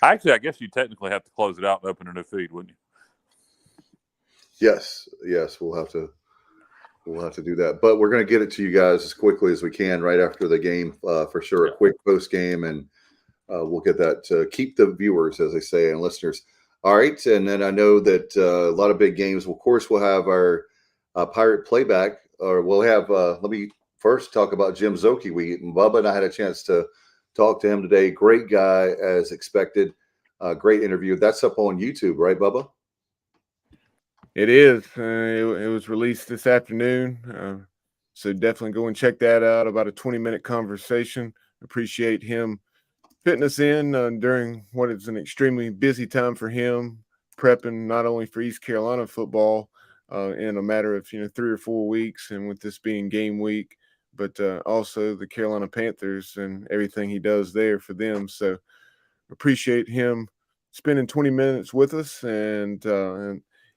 Actually, I guess you technically have to close it out and open a new feed, wouldn't you? Yes, we'll have to do that. But we're going to get it to you guys as quickly as we can right after the game, for sure. A quick post game, and we'll get that to keep the viewers, as they say, and listeners. All right, and then I know that a lot of big games. Of course, we'll have our Pirate playback, or we'll have. Let me first talk about Jim Zoki. Bubba and I had a chance to talk to him today. Great guy, as expected. Great interview. That's up on YouTube, right, Bubba? It is. It was released this afternoon. So definitely go and check that out. About a 20-minute conversation. Appreciate him fitting us in during what is an extremely busy time for him, prepping not only for East Carolina football in a matter of 3 or 4 weeks, and with this being game week, but also the Carolina Panthers and everything he does there for them. So appreciate him spending 20 minutes with us, and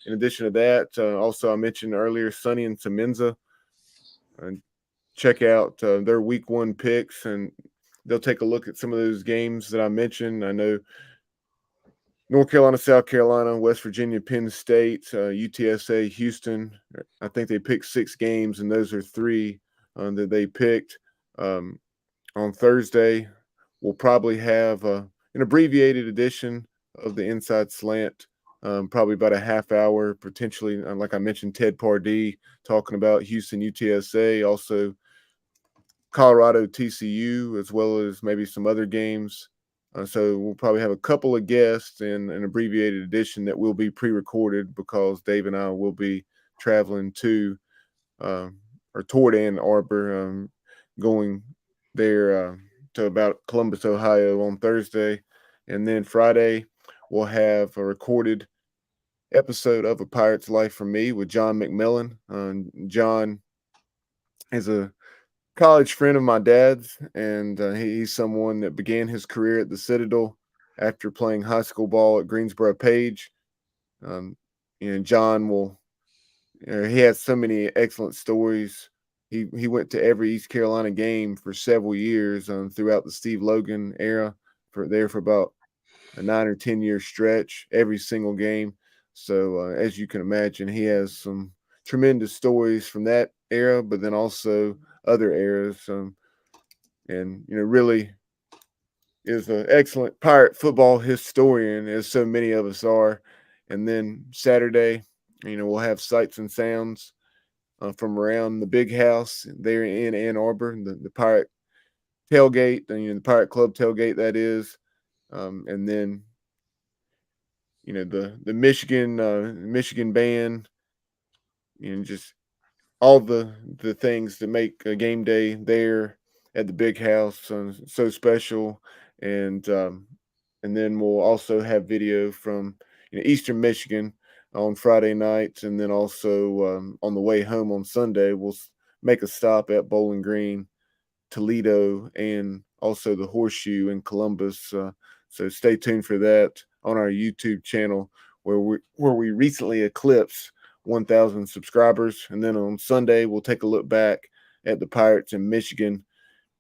in addition to that, also I mentioned earlier, Sonny and Semenza. Check out their week 1 picks, and they'll take a look at some of those games that I mentioned. I know North Carolina, South Carolina, West Virginia, Penn State, UTSA, Houston. I think they picked 6 games, and those are 3 that they picked. On Thursday, we'll probably have an abbreviated edition of the Inside Slant. Probably about a half hour, potentially, like I mentioned, Ted Pardee talking about Houston, UTSA, also Colorado, TCU, as well as maybe some other games. So we'll probably have a couple of guests in an abbreviated edition that will be pre-recorded, because Dave and I will be traveling to or toward Ann Arbor, going there to about Columbus, Ohio on Thursday. And then Friday, we'll have a recorded episode of A Pirate's Life from Me with John McMillan. John is a college friend of my dad's, and he's someone that began his career at the Citadel after playing high school ball at Greensboro Page. John he has so many excellent stories. He went to every East Carolina game for several years throughout the Steve Logan era, for about a 9 or 10 year stretch, every single game. So as you can imagine, he has some tremendous stories from that era, but then also other eras, and really is an excellent Pirate football historian, as so many of us are. And then Saturday, we'll have sights and sounds from around the big house there in Ann Arbor, the Pirate tailgate, the Pirate Club tailgate, that is. And then the Michigan band, just all the things that make a game day there at the big house so special. And then we'll also have video from Eastern Michigan on Friday nights, and then also on the way home on Sunday we'll make a stop at Bowling Green, Toledo, and also the Horseshoe in Columbus. So stay tuned for that on our YouTube channel, where we recently eclipsed 1,000 subscribers. And then on Sunday we'll take a look back at the Pirates in Michigan,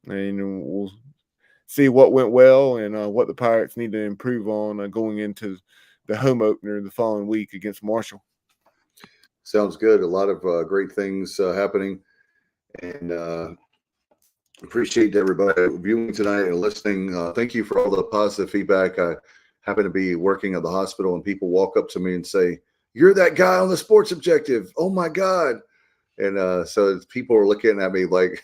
and we'll see what went well and what the Pirates need to improve on going into the home opener the following week against Marshall. Sounds good. A lot of great things happening, and appreciate everybody viewing tonight and listening. Thank you for all the positive feedback. I happen to be working at the hospital, and people walk up to me and say, "You're that guy on the Sports Objective. Oh my God." And so people are looking at me like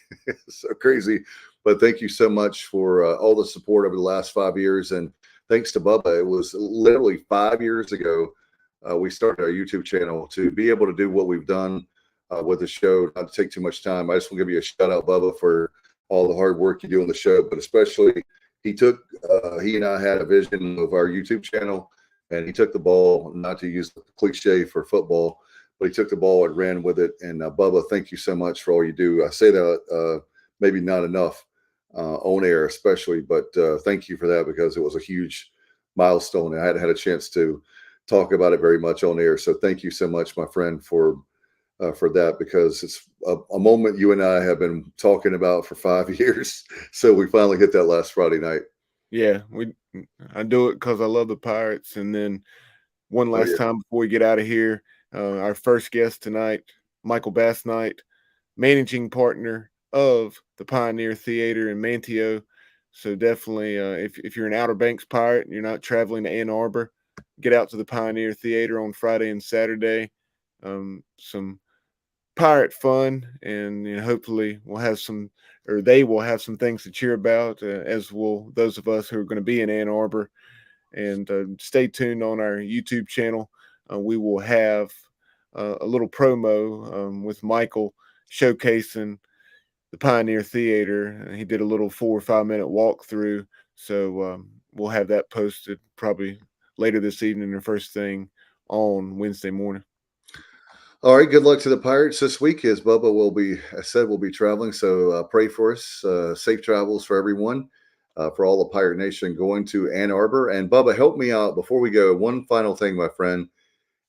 so crazy. But thank you so much for all the support over the last 5 years. And thanks to Bubba, it was literally 5 years ago we started our YouTube channel to be able to do what we've done with the show. Not to take too much time, I just want to give you a shout out, Bubba, for all the hard work you do on the show. But especially, he and I had a vision of our YouTube channel, and he took the ball, not to use the cliche for football, but he took the ball and ran with it. And Bubba, thank you so much for all you do. I say that maybe not enough on air especially, but thank you for that, because it was a huge milestone. I hadn't had a chance to talk about it very much on air. So thank you so much, my friend, for that, because it's a moment you and I have been talking about for 5 years. So we finally hit that last Friday night. Yeah, I do it because I love the Pirates. And then one last time before we get out of here, our first guest tonight, Michael Basnight, managing partner of the Pioneer Theater in Manteo. So definitely, if you're an Outer Banks Pirate and you're not traveling to Ann Arbor, get out to the Pioneer Theater on Friday and Saturday. Some pirate fun, and hopefully they will have some things to cheer about, as will those of us who are going to be in Ann Arbor. And stay tuned on our YouTube channel. We will have a little promo with Michael showcasing the Pioneer Theater. He did a little 4 or 5 minute walkthrough. So we'll have that posted probably later this evening or first thing on Wednesday morning. All right. Good luck to the Pirates this week, as Bubba will be traveling. So pray for us. Safe travels for everyone, for all the Pirate Nation going to Ann Arbor. And Bubba, help me out before we go. One final thing, my friend.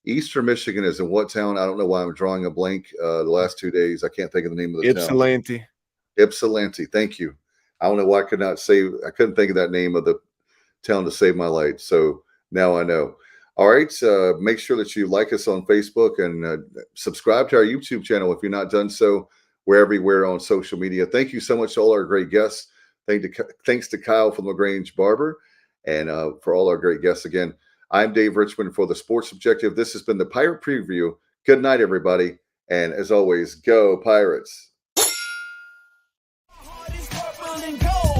Eastern Michigan is in what town? I don't know why I'm drawing a blank the last 2 days. I can't think of the name of the Ypsilanti. town. Ypsilanti. Thank you. I don't know why I couldn't think of that name of the town to save my life. So now I know. All right. Make sure that you like us on Facebook and subscribe to our YouTube channel if you're not done so. We're everywhere on social media. Thank you so much to all our great guests. Thanks to Kyle from LaGrange Barber, and for all our great guests again. I'm Dave Richmond for the Sports Objective. This has been the Pirate Preview. Good night, everybody. And as always, go Pirates.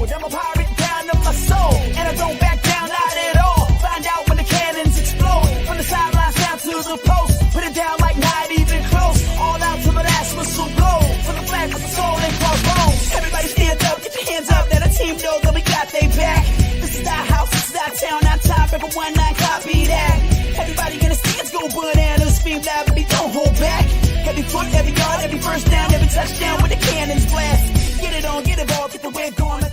I'm a pirate down to my soul, and I don't back down, not at all. Find out when the cannons explode, from the sidelines down to the post. Put it down like not even close. All out to my last whistle blow. From the flag with the soul and crossbones. Everybody stand up, get your hands up. Let the team know that we got they back. This is our house, this is our town, our time. Remember 19, copy that. Everybody gonna see us go bananas, scream loud, but don't hold back. Every foot, every yard, every first down, every touchdown with the cannons blast. Get it on, get it all, get the wave going.